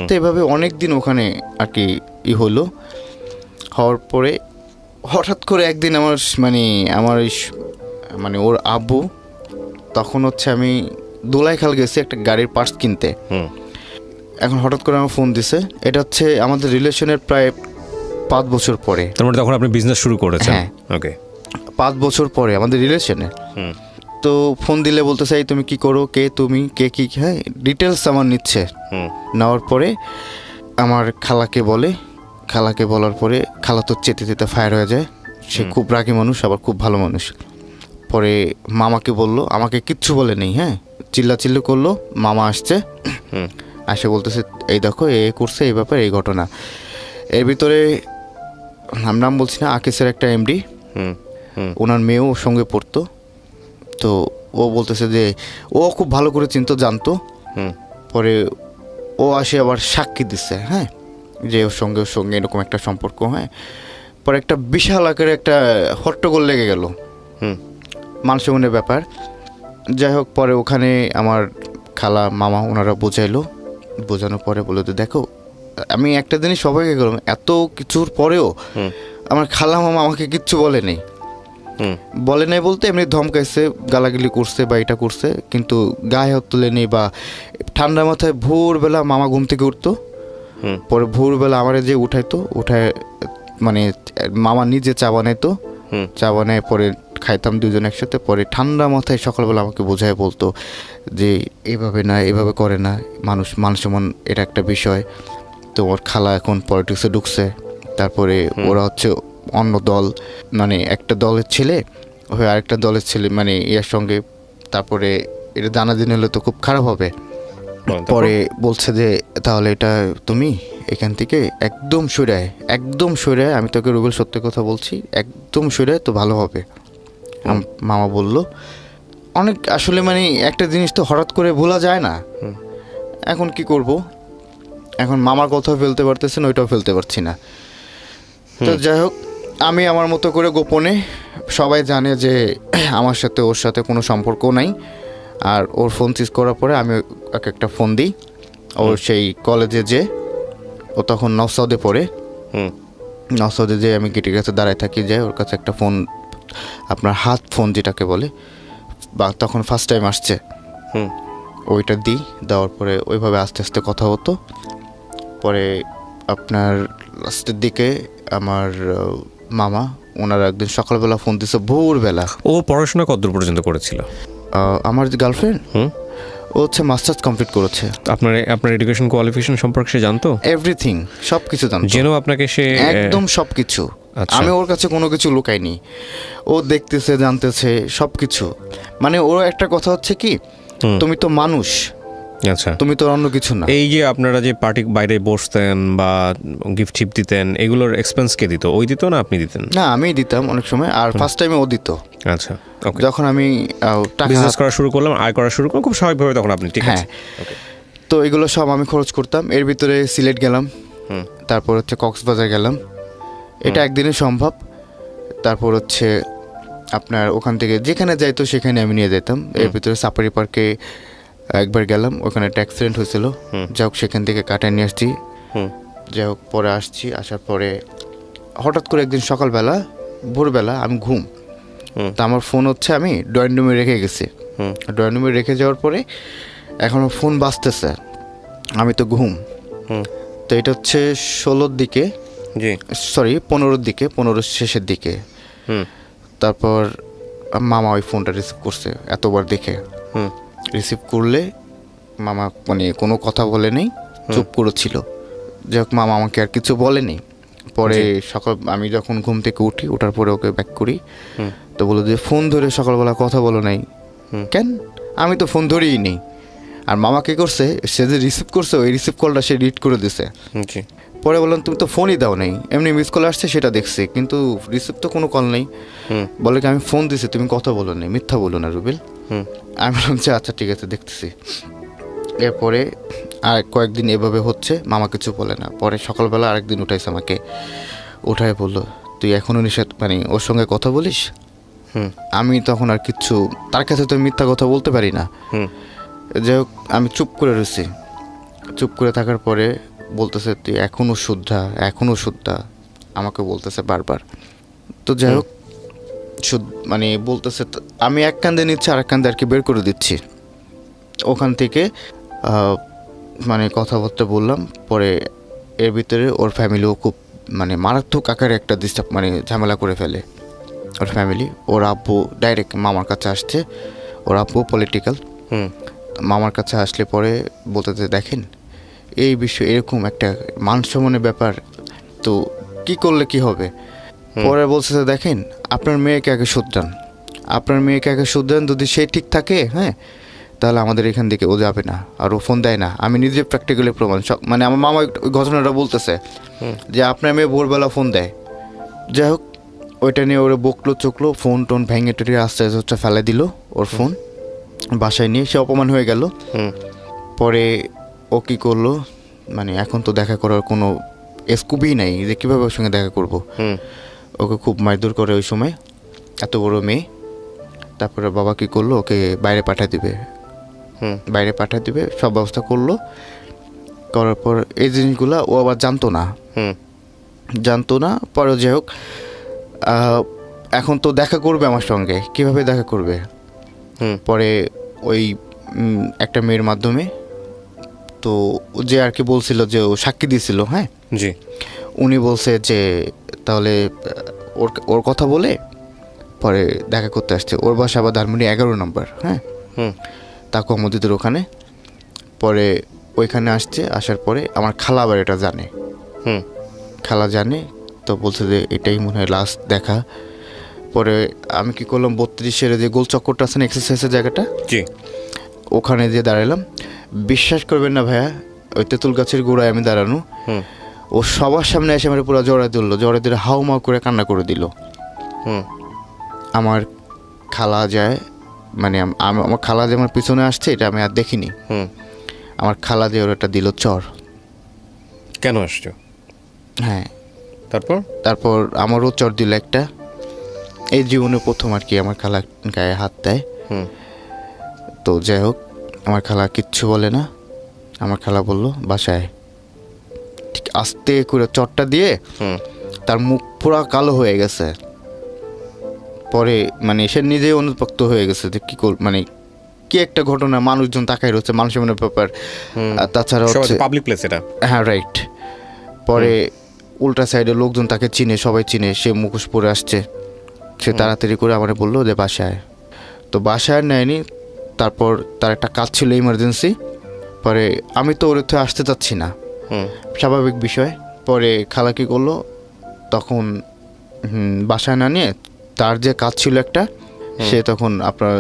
তো এভাবে অনেক দিন ওখানে আর কি হওয়ার পরে হঠাৎ করে একদিন আমার ওর আব্বু, তখন হচ্ছে আমি দোলাইখাল গেছি একটা গাড়ির পার্টস কিনতে। এখন হঠাৎ করে আমার ফোন দিছে। এটা হচ্ছে আমাদের রিলেশনের প্রায় 5 বছর পরে।
তার মানে তখন আপনি বিজনেস শুরু করেছেন?
হ্যাঁ,
ওকে,
5 বছর পরে আমাদের রিলেশনে। তো ফোন দিলে বলতে চাই তুমি কি করো, কে তুমি, কে কি, হ্যাঁ ডিটেলস আমার নিচ্ছে। নেওয়ার পরে আমার খালাকে বলার পরে খালা তো চেতে ফায়ার হয়ে যায়। সে খুব রাগী মানুষ, আবার খুব ভালো মানুষ। পরে মামাকে বললো, আমাকে কিচ্ছু বলে নেই, হ্যাঁ চিল্লা করলো। মামা আসছে, আসে বলতেছে এই দেখো এ করছে, এই ব্যাপার, এই ঘটনা। এর ভিতরে নাম বলছি না, আকিসের একটা এমডি, ওনার মেয়েও ওর সঙ্গে পড়তো। তো ও বলতেছে যে ও খুব ভালো করে জানতো। পরে ও আসে আবার সাক্ষী দিচ্ছে, হ্যাঁ যে ওর সঙ্গে এরকম একটা সম্পর্ক। হ্যাঁ, পরে একটা বিশাল আকারে একটা হট্টগোল লেগে গেল, মান-সম্মানের ব্যাপার। যাই হোক, পরে ওখানে আমার খালা মামা ওনারা বোঝানোর পরে বলে তো দেখো, আমি একটা জিনিস সবাইকে গেলাম, এত কিছুর পরেও আমার খালা মামা আমাকে কিচ্ছু বলে নেই বলতে এমনি ধমকাইছে, গালাগালি করছে বা এটা করছে, কিন্তু গায়ে হাত তুলে নেই। বা ঠান্ডা মাথায় ভোরবেলা মামা ঘুম থেকে উঠতো, পরে ভোরবেলা আমারে যে উঠায় মানে মামা নিজে চা বানাইতো, চা বানায় পরে খাইতাম দুজন একসাথে। পরে ঠান্ডা মাথায় সকালবেলা আমাকে বোঝায় বলতো যে এইভাবে না, এইভাবে করে না, মানুষ সম্মান এটা একটা বিষয়। তো ওর খালা এখন পলিটিক্সে ঢুকছে। তারপরে ওরা হচ্ছে অন্য দল, মানে একটা দলের ছেলে হয়ে আরেকটা দলের ছেলে, মানে এর সঙ্গে। তারপরে এটা জানাজানি হলে তো খুব খারাপ হবে। পরে বলছে যে তাহলে এটা তুমি এখান থেকে একদম সরায়, আমি তোকে রুবেল সত্যি কথা বলছি, একদম সরায় তো ভালো হবে। মামা বলল অনেক, আসলে মানে একটা জিনিস তো হঠাৎ করে ভোলা যায় না। এখন কি করব, এখন মামার কথাও ফেলতে পারতেছে না, ওইটাও ফেলতে পারছি না। তো যাই হোক, আমি আমার মতো করে গোপনে, সবাই জানে যে আমার সাথে ওর সাথে কোনো সম্পর্ক নাই। আর ওর ফোন সিজ করার পরে আমি ওকে একটা ফোন দিই। ওর সেই কলেজে ও তখন নওসাদে পড়ে, নওসাদে যে আমি গেটের কাছে দাঁড়ায় থাকি, যাই ওর কাছে একটা ফোন, আপনার হাত ফোন যেটাকে বলে, বা তখন ফার্স্ট টাইম আসছে, ওইটা দেওয়ার পরে ওইভাবে আস্তে আস্তে কথা হতো। পরে আপনার লাস্টের দিকে আমার মামা ওনারা একদিন সকালবেলা ফোন দিচ্ছে, ভোরবেলা।
ও পড়াশোনা কতদূর পর্যন্ত করেছিল?
আমার যে গার্লফ্রেন্ড, ও হচ্ছে মাস্টার্স কমপ্লিট করেছে।
আপনার এডুকেশন কোয়ালিফিকেশন সম্পর্কে সে জানতো?
এভরিথিং, সব কিছু জানতো।
যেন আপনাকে সে
একদম সব কিছু। আমি ওর কাছে কোনো কিছু লুকাইনি। ও দেখতেছে, জানতেছে সব কিছু। মানে ওর একটা কথা হচ্ছে কি, তুমি তো মানুষ,
আচ্ছা
তুমি তো অন্য কিছু না।
এই যে আপনারা যে পার্টি বাইরে বসতেন বা গিফট টিপ দিতেন, এগুলোর এক্সপেন্স কে দিত? ওই দিত না আপনি দিতেন?
না, আমি দিতাম অনেক সময়। আর ফার্স্ট টাইমে ও দিত।
আচ্ছা, ওকে।
যখন আমি
বিজনেস করা শুরু করলাম, আয় করা শুরু করলাম, খুব স্বাভাবিকভাবে তখন আপনি, ঠিক আছে,
ওকে। তো এগুলো সব আমি খরচ করতাম। এর ভিতরে সিলেট গেলাম, তারপর হচ্ছে কক্সবাজার গেলাম, এটা একদিনে সম্ভব। তারপর হচ্ছে আপনার ওখান থেকে যেখানে যাইতো সেখানে আমি নিয়ে যেতাম। এর ভিতরে সাফারি পার্কে একবার গেলাম, ওখানে একটা অ্যাক্সিডেন্ট হয়েছিল, যাই হোক সেখান থেকে কাটায় নিয়ে আসছি। যাই হোক, পরে আসার পরে হঠাৎ করে একদিন সকালবেলা ভোরবেলা আমি ঘুম, তা আমার ফোন হচ্ছে আমি ড্রয়িং রুমে রেখে গেছি। ড্রয়িং রুমে রেখে যাওয়ার পরে এখন ফোন বাজতেছে, আমি তো ঘুম। তো এটা হচ্ছে 16-র দিকে, সরি 15-র দিকে, 15-র শেষের দিকে। তারপর মামা ওই ফোনটা রিসিভ করছে এতবার দেখে। রিসিভ করলে মামা মানে কোনো কথা বলে নেই, চুপ করেছিল। যাই হোক মামা আমাকে আর কিছু বলেনি। পরে সকাল আমি যখন ঘুম থেকে উঠি, ওঠার পরে ওকে ব্যাক করি, তো বললো যে ফোন ধরে সকালবেলা কথা বলো নাই কেন? আমি তো ফোন ধরেই নেই। আর মামা কী করছে, সে যে রিসিভ করছে ওই রিসিভ কলটা সে ডিলিট করে দিছে। পরে বললাম তুমি তো ফোনই দাও নেই, এমনি মিস কল আসছে সেটা দেখছি, কিন্তু রিসিভ তো কোনো কল নেই। বলে কি আমি ফোন দিছি, তুমি কথা বলো না, মিথ্যা বলো না রুবেল। আমি বললাম যে আচ্ছা ঠিক আছে দেখতেছি। এরপরে আর কয়েকদিন এভাবে হচ্ছে, মামা কিছু বলে না। পরে সকালবেলা আরেকদিন উঠাইছে আমাকে, উঠায় বললো তুই এখনও নিষেধ মানে ওর সঙ্গে কথা বলিস? আমি তখন আর কিচ্ছু, তার কাছে তো মিথ্যা কথা বলতে পারি না। যাই হোক আমি চুপ করে রয়েছি। চুপ করে থাকার পরে বলতেছে তুই এখনও শুদ্ধা, আমাকে বলতেছে বারবার। তো যাই হোক মানে বলতেছে, আমি এক কান্দে নিচ্ছি আর এক কান্দে আর কি বের করে দিচ্ছি। ওখান থেকে মানে কথাবার্তা বললাম। পরে এর ভিতরে ওর ফ্যামিলিও খুব মানে মারাত্মক আকারে একটা ডিস্টার্ব মানে ঝামেলা করে ফেলে। ওর ফ্যামিলি, ওর আব্বু ডাইরেক্ট মামার কাছে আসছে, ওর আব্বু পলিটিক্যাল। মামার কাছে আসলে পরে বলতে দেখেন এই বিষয় এরকম একটা মান সম্মানের ব্যাপার, তো কি করলে কি হবে? পরে বলছে দেখেন আপনার মেয়েকে আগে শুধরান, যদি সে ঠিক থাকে হ্যাঁ তাহলে আমাদের এখান থেকে ও যাবে না। আর ও ফোন দেয় না, আমি নিজে প্র্যাকটিক্যালি প্রমাণ। মানে আমার মামা ওই ঘটনাটা বলতেছে যে আপনার মেয়ে ভোরবেলা ফোন দেয়। যাই হোক ওইটা নিয়ে ওরা বকলো চকলো, ফোন টোন ভেঙে টেটে আস্তে আস্তে ফেলে দিল ওর ফোন, বাসায় নিয়ে সে অপমান হয়ে গেল। পরে ও কী করলো, মানে এখন তো দেখা করার কোনো স্কোপই নাই যে কীভাবে ওর সঙ্গে দেখা করবো। ওকে খুব মারধর করে ওই সময়, এত বড় মেয়ে। তারপরে বাবা কী করলো, ওকে বাইরে পাঠিয়ে দিবে, সব ব্যবস্থা করলো। করার পর এই জিনিসগুলো ও আবার জানতো না। পরে যাই হোক এখন তো দেখা করবে আমার সঙ্গে, কিভাবে দেখা করবে? পরে ওই একটা মেয়ের মাধ্যমে, তো যে আর কি বলছিল যে ও সাক্ষী দিয়েছিল, হ্যাঁ জি, উনি বলছে যে তাহলে ওর কথা বলে পরে দেখা করতে আসছে। ওর বাসা আবার ধানমন্ডি 11 নম্বর, হ্যাঁ তাকু মসজিদের ওখানে। পরে ওইখানে আসার পরে আমার খালা আবার এটা জানে, তো বলছে যে এটাই মনে হয় লাস্ট দেখা। পরে আমি কি করলাম, 32-এর যে গোল চক্করটা আছে না এক্সারসাইজের জায়গাটা, জি, ওখানে যে দাঁড়ালাম। বিশ্বাস করবেন না ভাইয়া, ওই তেঁতুল গাছের গোড়ায় আমি দাঁড়ানো, ও সবার সামনে এসে আমার পুরো জড়াই দিলে হাউ মাউ করে কান্না করে দিল। আমার খালা যায়, মানে আমার খালা যে আমার পিছনে আসছে এটা আমি আর দেখিনি। আমার খালা দিয়ে ওর একটা দিল চর।
কেন আসছো?
হ্যাঁ,
তারপর
আমারও চর দিল একটা। এই জীবনে প্রথম আর কি আমার খালা গায়ে হাত দেয়। তো যাই হোক আমার খালা কিচ্ছু বলে না। আমার খালা বলল বাসায়, ঠিক আস্তে করে চরটা দিয়ে তার মুখ পুরা কালো হয়ে গেছে। পরে মানে সে নিজেই অনুতপ্ত হয়ে গেছে যে কি মানে কি একটা ঘটনা, মানুষজন তাকাই রয়েছে, মানুষের মনে ব্যাপার। তাছাড়া হচ্ছে
পাবলিক প্লেস এটা,
হ্যাঁ রাইট। পরে উল্টা সাইডে লোকজন তাকে চিনে, সবাই চিনে, সে মুখোশ পরে আসছে। সে তাড়াতাড়ি করে আমার বললো যে বাসায়, তো বাসায় নেয়নি। তারপর তার একটা কাজ ছিল ইমার্জেন্সি। পরে আমি তো ওর থেকে আসতে চাচ্ছি না, স্বাভাবিক বিষয়। পরে খালা কী করলো, তখন বাসায় না নিয়ে তার যে কাজ ছিল একটা, সে তখন আপনার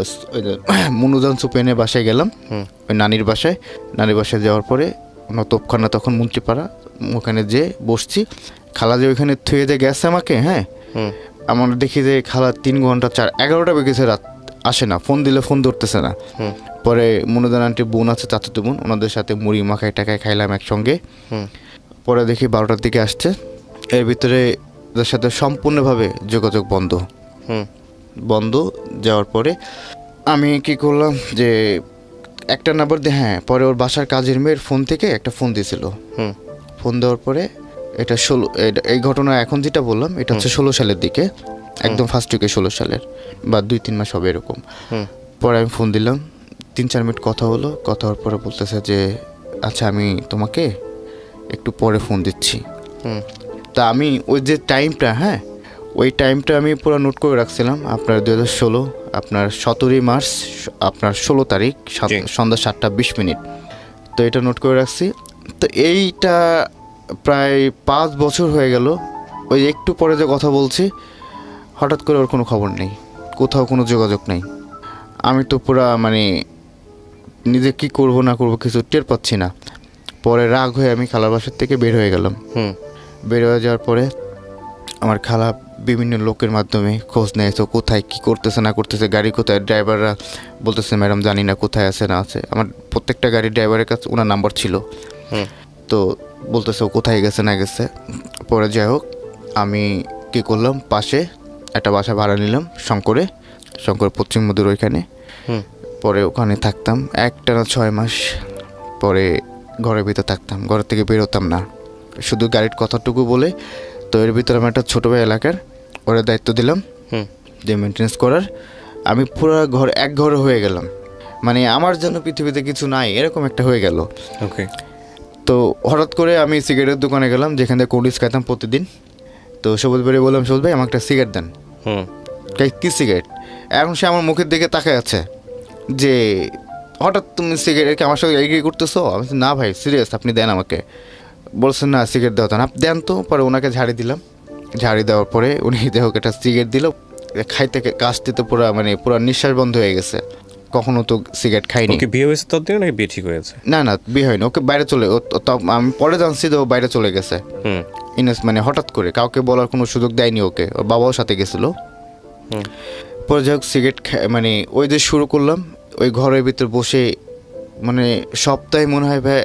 মনুজান সুপেনে বাসায় গেলাম, ওই নানির বাসায় যাওয়ার পরে নতবখানা তখন মন্ত্রীপাড়া, ওখানে যে বসছি। খালা যে ওইখানে থুয়ে যে গেছে আমাকে, হ্যাঁ আমার দেখি যে খালা 3 ঘন্টা 11টা বেগেছে রাত, আসে না, ফোন দিলে ফোন ধরতেছে না। পরে মনুদান আন্টির বোন আছে, চাচাতো বোন, ওনাদের সাথে মুড়ি মাখাই টাকায় খাইলাম একসঙ্গে। পরে দেখি 12টার দিকে আসছে। এর ভিতরে ওদের সাথে সম্পূর্ণভাবে যোগাযোগ বন্ধ। যাওয়ার পরে আমি কি করলাম যে একটা নাম্বার দিয়ে, হ্যাঁ পরে ওর বাসার কাজের মেয়ের ফোন থেকে একটা ফোন দিয়েছিল। ফোন দেওয়ার পরে এটা এই ঘটনা এখন যেটা বললাম এটা হচ্ছে 16 সালের দিকে, একদম ফার্স্ট উইকে 16 সালের বা 2-3 মাস হবে এরকম। পরে আমি ফোন দিলাম, 3-4 মিনিট কথা হলো, কথা হওয়ার পরে বলতেছে যে আচ্ছা আমি তোমাকে একটু পরে ফোন দিচ্ছি। তা আমি ওই যে টাইমটা, হ্যাঁ ওই টাইমটা আমি পুরো নোট করে রাখছিলাম, আপনার 2016 আপনার 17 মার্চ আপনার 16 তারিখ সন্ধ্যা 7টা 20 মিনিট। তো এটা নোট করে রাখছি। তো এইটা প্রায় 5 বছর হয়ে গেল। ওই একটু পরে যে কথা বলছি, হঠাৎ করে ওর কোনো খবর নেই, কোথাও কোনো যোগাযোগ নেই। আমি তো পুরা মানে নিজে কি করব না করব কিছু টের পাচ্ছি না। পরে রাগ হয়ে আমি খালার বাসার থেকে বের হয়ে গেলাম। বের হয়ে যাওয়ার পরে আমার খালা বিভিন্ন লোকের মাধ্যমে খোঁজ নিয়েছে কোথায় কি করতেছে না করতেছে, গাড়ি কোথায়, ড্রাইভাররা বলতেছে ম্যাডাম জানি না কোথায় আছে না আছে। আমার প্রত্যেকটা গাড়ির ড্রাইভারের কাছে ওনার নাম্বার ছিল। তো বলতেছে ও কোথায় গেছে না গেছে। পরে যাই হোক আমি কী করলাম, পাশে একটা বাসা ভাড়া নিলাম শঙ্কর পশ্চিম মধুর ওইখানে। পরে ওখানে থাকতাম একটানা 6 মাস। পরে ঘরের ভিতর থাকতাম, ঘরের থেকে বেরোতাম না, শুধু গাড়ির কথাটুকু বলে। তো এর ভিতরে আমার একটা ছোটো ভাই এলাকার, ওরা দায়িত্ব দিলাম যে মেনটেন্স করার। আমি পুরো এক ঘরে হয়ে গেলাম, মানে আমার জন্য পৃথিবীতে কিছু নাই এরকম একটা হয়ে গেল।
ওকে।
তো হঠাৎ করে আমি সিগারেটের দোকানে গেলাম, যেখান থেকে কোল্ড ড্রিঙ্কস খাইতাম প্রতিদিন। তো সবুজ ভাই বললাম, সবুজ ভাই আমার একটা সিগারেট দেন। কি সিগারেট? এখন সে আমার মুখের দিকে তাকায় আছে যে হঠাৎ তুমি সিগারেট আমার সাথে এগ্রি করতেছো? আমি না ভাই সিরিয়াস, আপনি দেন আমাকে। বলছেন না সিগারেট দেওয়া না, দেন তো। পরে ওনাকে ঝাড়ি দিলাম, ঝাড়ি দেওয়ার পরে উনি দেহ একটা সিগারেট দিল। খাইতে কাজ দিতে পুরো নিঃশ্বাস বন্ধ হয়ে গেছে। কখনো তো সিগারেট খাইনি।
ওকে বিয়ে হয়েছে ততদিন নাকি বিয়ে ঠিক হয়েছে? না
না বিয়ে হয়নি, ওকে বাইরে চলে, আমি পরে জানছি তো বাইরে চলে গেছে। মানে হঠাৎ করে কাউকে বলার কোনো সুযোগ দেয়নি ওকে, ওর বাবাও সাথে গেছিলো। পরে যাই হোক সিগারেট মানে ওই যে শুরু করলাম ওই ঘরের ভিতর বসে, মানে সপ্তাহে মনে হয় ভাই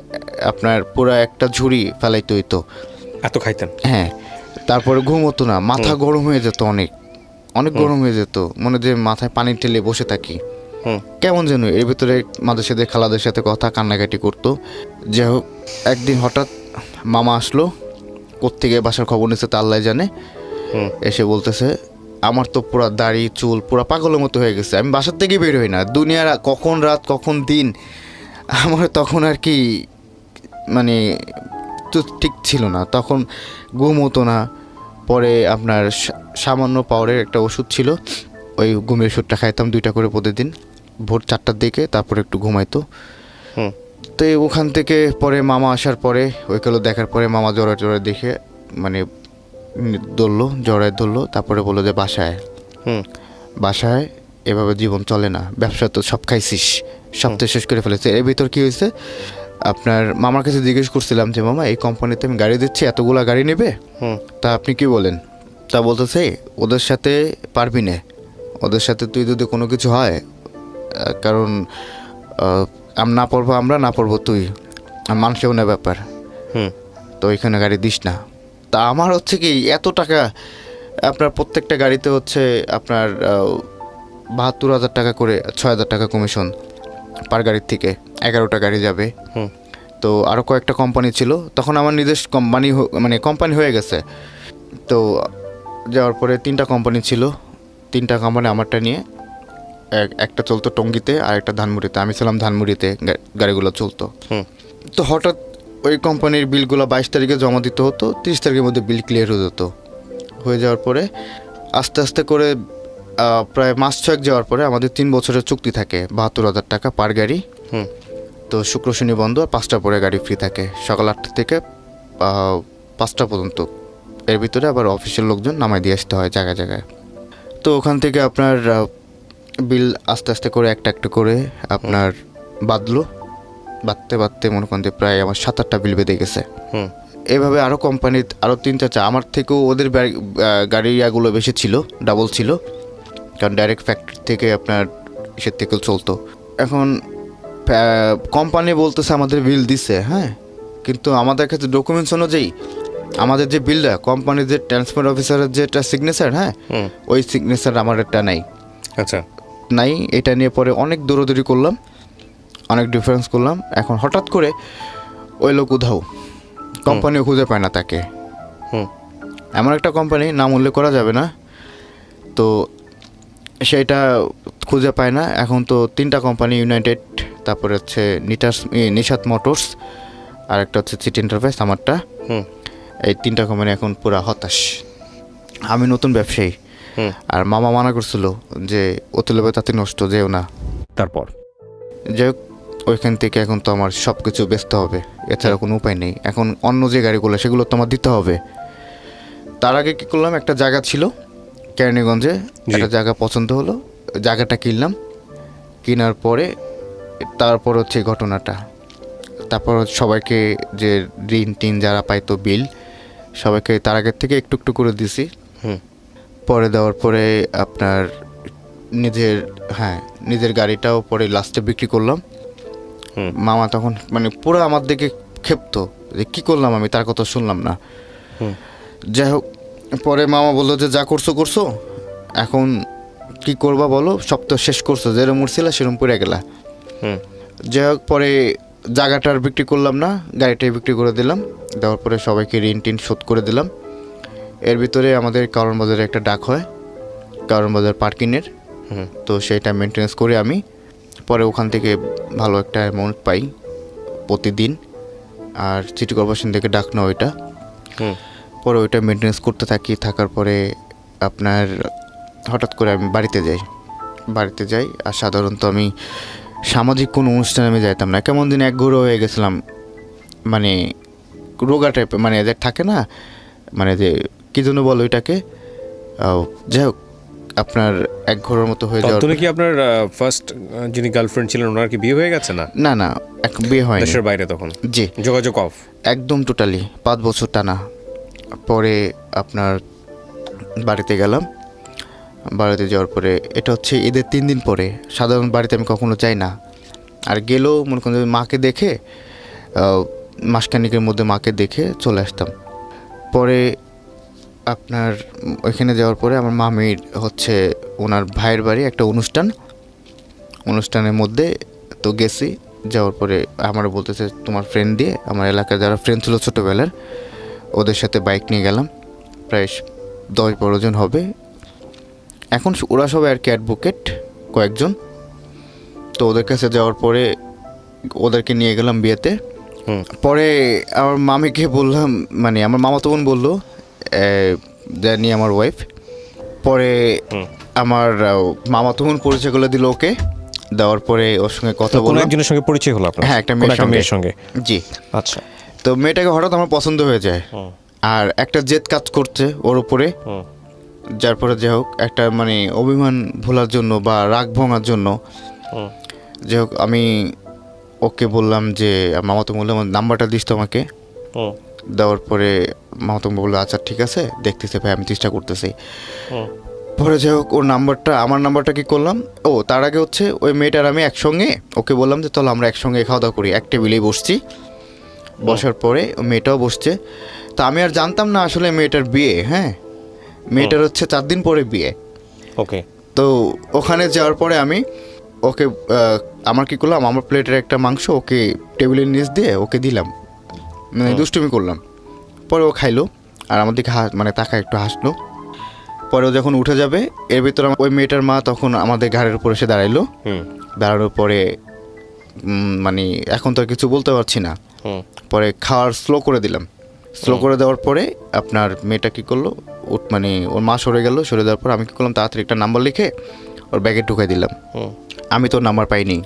আপনার পুরো একটা ঝুড়ি ফেলাইতে হইতো, এত খাইতেন। হ্যাঁ, তারপরে ঘুম হতো না, মাথা গরম হয়ে যেত, অনেক গরম হয়ে যেত, মনে যে মাথায় পানি ঠেলে বসে থাকি কেমন যেন। এর ভিতরে মাঝে সাথে খালাদের সাথে কথা কান্নাকাটি করতো। যাই হোক একদিন হঠাৎ মামা আসলো, কোত্থেকে বাসার খবর নিচ্ছে তা আল্লাহ জানে। এসে বলতেছে আমার তো পুরো দাড়ি চুল পুরো পাগলের মতো হয়ে গেছে, আমি বাসার থেকে বের হই না, দুনিয়ার কখন রাত কখন দিন আমার তখন আর কি মানে তো ঠিক ছিল না, তখন ঘুম হতো না। পরে আপনার সামান্য পাওয়ারের একটা ওষুধ ছিল, ওই ঘুমের ওষুধটা খাইতাম 2টা করে প্রতিদিন, ভোর 4টার দিকে, তারপরে একটু ঘুমাইতো। তো ওখান থেকে পরে মামা আসার পরে ওইগুলো দেখার পরে মামা জড়ায় দেখে মানে জড়ায় ধরলো। তারপরে বললো যে বাসায় এভাবে জীবন চলে না, ব্যবসা তো সব খাইছিস, সব তো শেষ করে ফেলেছে। এর ভিতর কী হয়েছে, আপনার মামার কাছে জিজ্ঞেস করছিলাম যে মামা এই কোম্পানিতে আমি গাড়ি দিচ্ছি, এতগুলা গাড়ি নেবে, তা আপনি কি বলেন? তা বলতেছে ওদের সাথে পারবি না, ওদের সাথে তুই যদি কোনো কিছু হয়, কারণ না পড়বো আমরা, না পড়বো তুই, মানুষেও না ব্যাপার, তো এখানে গাড়ি দিস না। তা আমার হচ্ছে কি এত টাকা, আপনার প্রত্যেকটা গাড়িতে হচ্ছে আপনার 72,000 টাকা করে, 6,000 টাকা কমিশন পার গাড়ির থেকে, 11টা গাড়ি যাবে। তো আরও কয়েকটা কোম্পানি ছিল, তখন আমার নিজস্ব কোম্পানি হয়ে গেছে। তো যাওয়ার পরে 3টা কোম্পানি ছিল, 3টা কোম্পানি আমারটা নিয়ে, একটা চলতো টঙ্গীতে আর একটা ধানমুড়িতে, আমি ছিলাম ধানমুড়িতে, গাড়িগুলো চলতো। তো হঠাৎ ওই কোম্পানির বিলগুলো 22 তারিখে জমা দিতে হতো, 30 তারিখের মধ্যে বিল ক্লিয়ার হয়ে যেত। হয়ে যাওয়ার পরে আস্তে আস্তে করে প্রায় মাস 6 যাওয়ার পরে আমাদের 3 বছরের চুক্তি থাকে, 72,000 টাকা পার গাড়ি। তো শুক্র শনি বন্ধ, আর 5টা পরে গাড়ি ফ্রি থাকে, সকাল 8টা থেকে 5টা পর্যন্ত। এর ভিতরে আবার অফিসের লোকজন নামাই দিয়ে আসতে হয় জায়গায় জায়গায়। তো ওখান থেকে আপনার বিল আস্তে আস্তে করে একটা করে আপনার বাঁধতে মনে করেন যে প্রায় আমার 7-8টা বিল বেঁধে গেছে। এভাবে আরও কোম্পানির আরও 3-4, আমার থেকেও ওদের গাড়ির ইয়াগুলো বেশি ছিল, ডাবল ছিল, কারণ ডাইরেক্ট ফ্যাক্টরি থেকে আপনার ইসের থেকেও চলতো। এখন কোম্পানি বলতেছে আমাদের বিল দিছে, হ্যাঁ, কিন্তু আমাদের কাছে ডকুমেন্টস অনুযায়ী আমাদের যে বিলটা, কোম্পানির যে ট্রান্সপোর্ট অফিসারের যেটা সিগনেচার, হ্যাঁ, ওই সিগনেচার আমার একটা নাই। আচ্ছা, নাই। এটা নিয়ে পরে অনেক দৌড়াদৌড়ি করলাম, অনেক ডিফারেন্স করলাম। এখন হঠাৎ করে ওই লোক উধাও, কোম্পানিও খুঁজে পায় না তাকে। এমন একটা কোম্পানি, নাম উল্লেখ করা যাবে না, তো সেটা খুঁজে পায় না। এখন তো 3টা কোম্পানি, ইউনাইটেড, তারপরে হচ্ছে নিশাত মোটরস, আর একটা হচ্ছে সিটি এন্টারপ্রাইজ আমারটা। এই 3টা কোম্পানি এখন পুরা হতাশ। আমি নতুন ব্যবসায়ী, আর মামা মানা করছিল যে অতুলবে তাতে নষ্ট যেও না।
তারপর
যাই হোক, ওইখান থেকে এখন তো আমার সব কিছু বেচতে হবে, এছাড়া কোনো উপায় নেই। এখন অন্য যে গাড়িগুলো সেগুলো তো আমার দিতে হবে। তার আগে কী করলাম, একটা জায়গা ছিল কেরানীগঞ্জে, একটা জায়গা পছন্দ হলো, জায়গাটা কিনলাম। কেনার পরে তারপর হচ্ছে এই ঘটনাটা। তারপর সবাইকে যে ঋণ টিন যারা পাইতো বিল, সবাইকে তার আগের থেকে একটু একটু করে দিছি। পরে দেওয়ার পরে আপনার নিজের গাড়িটাও পরে লাস্টে বিক্রি করলাম। মামা তখন মানে পুরো আমার দিকে ক্ষেপ্ত যে কী করলাম আমি, তার কথা শুনলাম না। যাই হোক, পরে মামা বললো যে যা করছো করছো, এখন কি করবা বলো, সব তো শেষ করছো, যেরকম উঠছিল সেরকম পড়ে গেলা। যাই হোক, পরে জায়গাটার বিক্রি করলাম না, গাড়িটাই বিক্রি করে দিলাম। দেওয়ার পরে সবাইকে ঋণ টিন শোধ করে দিলাম। এর ভিতরে আমাদের কারণ বাজারে একটা ডাক হয়, কারণ বাজার পার্কিংয়ের, তো সেইটা মেনটেন্যান্স করে আমি পরে ওখান থেকে ভালো একটা অ্যামাউন্ট পাই প্রতিদিন। আর সিটি কর্পোরেশন থেকে ডাক না ওইটা, পরে ওইটা মেনটেন্যান্স করতে থাকি। থাকার পরে আপনার হঠাৎ করে আমি বাড়িতে যাই। আর সাধারণত আমি সামাজিক কোনো অনুষ্ঠানে আমি যাইতাম না, কেমন দিন একঘরে হয়ে গেছিলাম, মানে রোগা টাইপের, মানে যে থাকে না, মানে যে কী জন্য বলো ওইটাকে। যাই হোক, আপনার এক ঘরের মতো হয়ে যাওয়ার।
তুমি কি আপনার ফার্স্ট যিনি গার্লফ্রেন্ড ছিলেন ওনার কি বিয়ে হয়ে গেছে? না
না, বিয়ে হয়নি,
দেশের বাইরে তখন।
জি,
যোগাযোগ অফ
একদম টোটালি 5 বছর টানা। পরে আপনার বাড়িতে গেলাম। বাড়িতে যাওয়ার পরে এটা হচ্ছে ঈদের 3 দিন পরে। সাধারণ বাড়িতে আমি কখনো যাই না, আর গেলেও মনে করেন মাকে দেখে মাসখানিকের মধ্যে মাকে দেখে চলে আসতাম। পরে আপনার ওইখানে যাওয়ার পরে আমার মামির হচ্ছে ওনার ভাইয়ের বাড়ি একটা অনুষ্ঠানের মধ্যে তো গেছি। যাওয়ার পরে আমার বলতেছে তোমার ফ্রেন্ড দিয়ে, আমার এলাকার যারা ফ্রেন্ড ছিল ছোটোবেলার, ওদের সাথে বাইক নিয়ে গেলাম, প্রায় 10-12 জন হবে। এখন ওরা সবাই আর কি অ্যাডভোকেট কয়েকজন। তো ওদের কাছে যাওয়ার পরে ওদেরকে নিয়ে গেলাম বিয়েতে। পরে আমার মামিকে বললাম, মানে আমার মামাতো বোন বললো জানি আমার ওয়াইফ। পরে আমার মামাতো বোন পরিচয় করে দিল ওকে। দেওয়ার পরে ওর সঙ্গে কথা বললাম,
একজনের সঙ্গে পরিচয় হলো আপনার?
হ্যাঁ, একটা মেয়ের সঙ্গে। জি,
আচ্ছা।
তো মেয়েটাকে হঠাৎ আমার পছন্দ হয়ে যায়, আর একটা জেদ কাজ করছে ওর উপরে। যার পরে যাই হোক, একটা মানে অভিমান ভোলার জন্য বা রাগ ভাঙার জন্য যাই হোক আমি ওকে বললাম যে মামাতো বললাম নাম্বারটা দিস তো আমাকে। দেওয়ার পরে মামাতো বললো আচ্ছা ঠিক আছে, দেখতেছে ভাই, আমি চেষ্টা করতেছি। পরে যাই হোক, ওর নাম্বারটা, আমার নাম্বারটা কি করলাম, তার আগে হচ্ছে ওই মেয়েটার আমি একসঙ্গে ওকে বললাম যে চলো আমরা একসঙ্গে খাওয়া দাওয়া করি। এক টেবিলেই বসছি, বসার পরে ওই মেয়েটাও বসছে। তো আমি আর জানতাম না আসলে মেয়েটার বিয়ে। হ্যাঁ, মেয়েটার হচ্ছে 4 দিন পরে বিয়ে।
ওকে।
তো ওখানে যাওয়ার পরে আমি ওকে আমার কি করলাম, আমার প্লেটের একটা মাংস ওকে টেবিলের নিচ দিয়ে ওকে দিলাম, মানে দুষ্টুমি করলাম। পরে ও খাইলো, আর আমার দিকে মানে তাকায় একটু হাসলো। পরে ও যখন উঠে যাবে, এর ভিতরে ওই মেয়েটার মা তখন আমাদের ঘাড়ের উপর এসে দাঁড়াইলো। দাঁড়ানোর পরে মানে এখন তো আর কিছু বলতে পারছি না। পরে খাওয়ার স্লো করে দিলাম। স্লো করে দেওয়ার পরে আপনার মেয়েটা কী করলো, মানে ওর মা সরে গেল। সরে দেওয়ার পর আমি কী করলাম, তাড়াতাড়ি একটা নাম্বার লিখে ওর ব্যাগে ঢুকাই দিলাম। আমি তো নাম্বার পাইনি,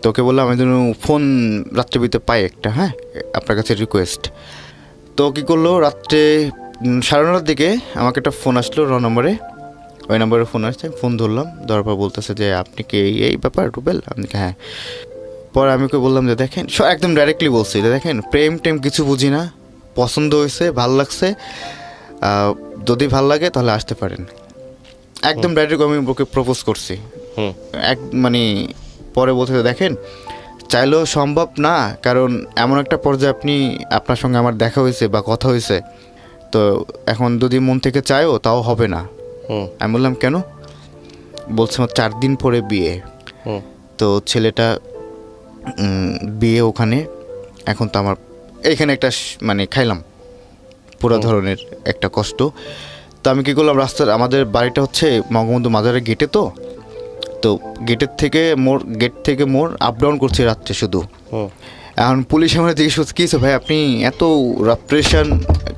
তোকে বললাম আমি যেন ফোন রাত্রে বিতে পাই একটা, হ্যাঁ আপনার কাছে রিকোয়েস্ট। তো কী করলো, রাত্রে 9:30টার দিকে আমাকে একটা ফোন আসলো নম্বরে। ওই নম্বরে ফোন আসছে, ফোন ধরলাম। ধরার পর বলতেছে যে আপনি কি এই ব্যাপার রুবেল? আপনি কি? হ্যাঁ। পরে আমি ওকে বললাম যে দেখেন, একদম ডাইরেক্টলি বলছি যে দেখেন, প্রেম টেম কিছু বুঝি না, পছন্দ হয়েছে, ভাল লাগছে, যদি ভাল লাগে তাহলে আসতে পারেন। একদম ডাইরেক্ট আমি ওকে প্রপোজ করছি। মানে পরে বলতে দেখেন, চাইলেও সম্ভব না, কারণ এমন একটা পর্যায়ে আপনার সঙ্গে আমার দেখা হয়েছে বা কথা হয়েছে, তো এখন যদি মন থেকে চায়ও তাও হবে না। আমি বললাম কেন? বলছে আমার 4 দিন পরে বিয়ে। তো ছেলেটা বিয়ে ওখানে, এখন তো আমার এইখানে একটা মানে খাইলাম পুরো ধরনের একটা কষ্ট। তো আমি কী করলাম, রাস্তার আমাদের বাড়িটা হচ্ছে বঙ্গবন্ধু মাজারের গেটে, তো গেট থেকে মোড় আপ ডাউন করছি রাত্রে শুধু। এখন পুলিশ আমার জিজ্ঞেস করছে কী ভাই আপনি এত প্রেশার,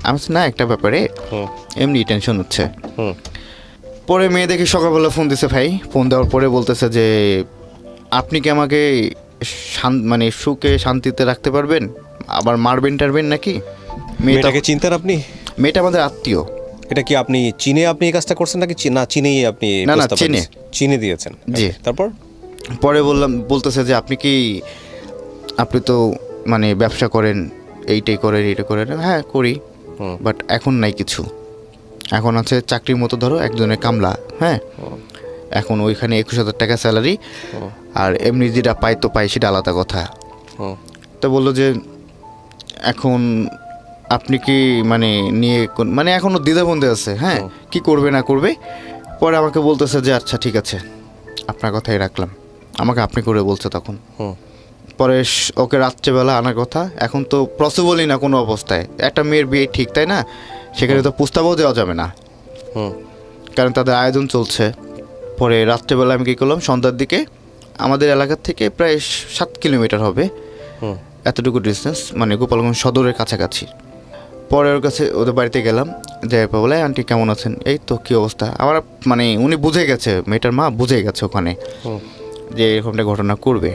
আমি না একটা ব্যাপারে এমনি টেনশন হচ্ছে। পরে মেয়ে দেখি সকালবেলা ফোন দিছে ভাই, ফোন দেওয়ার পরে বলতেছে যে আপনি কি আমাকে মানে সুখে শান্তিতে রাখতে পারবেন, আবার মারবেন টারবেন নাকি?
মেয়েটাকে চিনতেন আপনি?
মেয়েটা আমাদের আত্মীয়।
এটা কি আপনি চিনে আপনি এই কাজটা করছেন নাকি না চিনেই আপনি?
না
চিনে দিয়েছেন।
জি।
তারপর
পরে বলতেছে যে আপনি তো মানে ব্যবসা করেন, এইটা করেন। হ্যাঁ করি, বাট এখন নাই কিছু। এখন আছে চাকরির মতো ধরো একজনের কামলা, হ্যাঁ এখন ওইখানে 21,000 টাকা স্যালারি, আর এমনি যেটা পাই সেটা আলাদা কথা। তো বললো যে এখন আপনি কি মানে নিয়ে মানে এখনও দ্বিধাবন্ধে আছে, হ্যাঁ কি করবে না করবে। পরে আমাকে বলতেছে যে আচ্ছা ঠিক আছে আপনার কথাই রাখলাম, আমাকে আপনি করে বলছে তখন। পরে ওকে রাত্রেবেলা আনার কথা, এখন তো পসিবলই না কোনো অবস্থায়, একটা মেয়ের বিয়ে ঠিক তাই না, সেখানে তো প্রস্তাবও দেওয়া যাবে না, কারণ তাদের আয়োজন চলছে। পরে রাত্রেবেলা আমি কী করলাম, সন্ধ্যার দিকে আমাদের এলাকার থেকে প্রায় 7 কিলোমিটার হবে এতটুকু ডিস্টেন্স, মানে গোপালগঞ্জ সদরের কাছাকাছি। পরে ওদের বাড়িতে গেলাম, যাই বলে আন্টি কেমন আছেন, এই তো কী অবস্থা। আমার মানে উনি বুঝে গেছে, মেয়েটার মা বুঝে গেছে ওখানে যে এরকমটা ঘটনা করবে।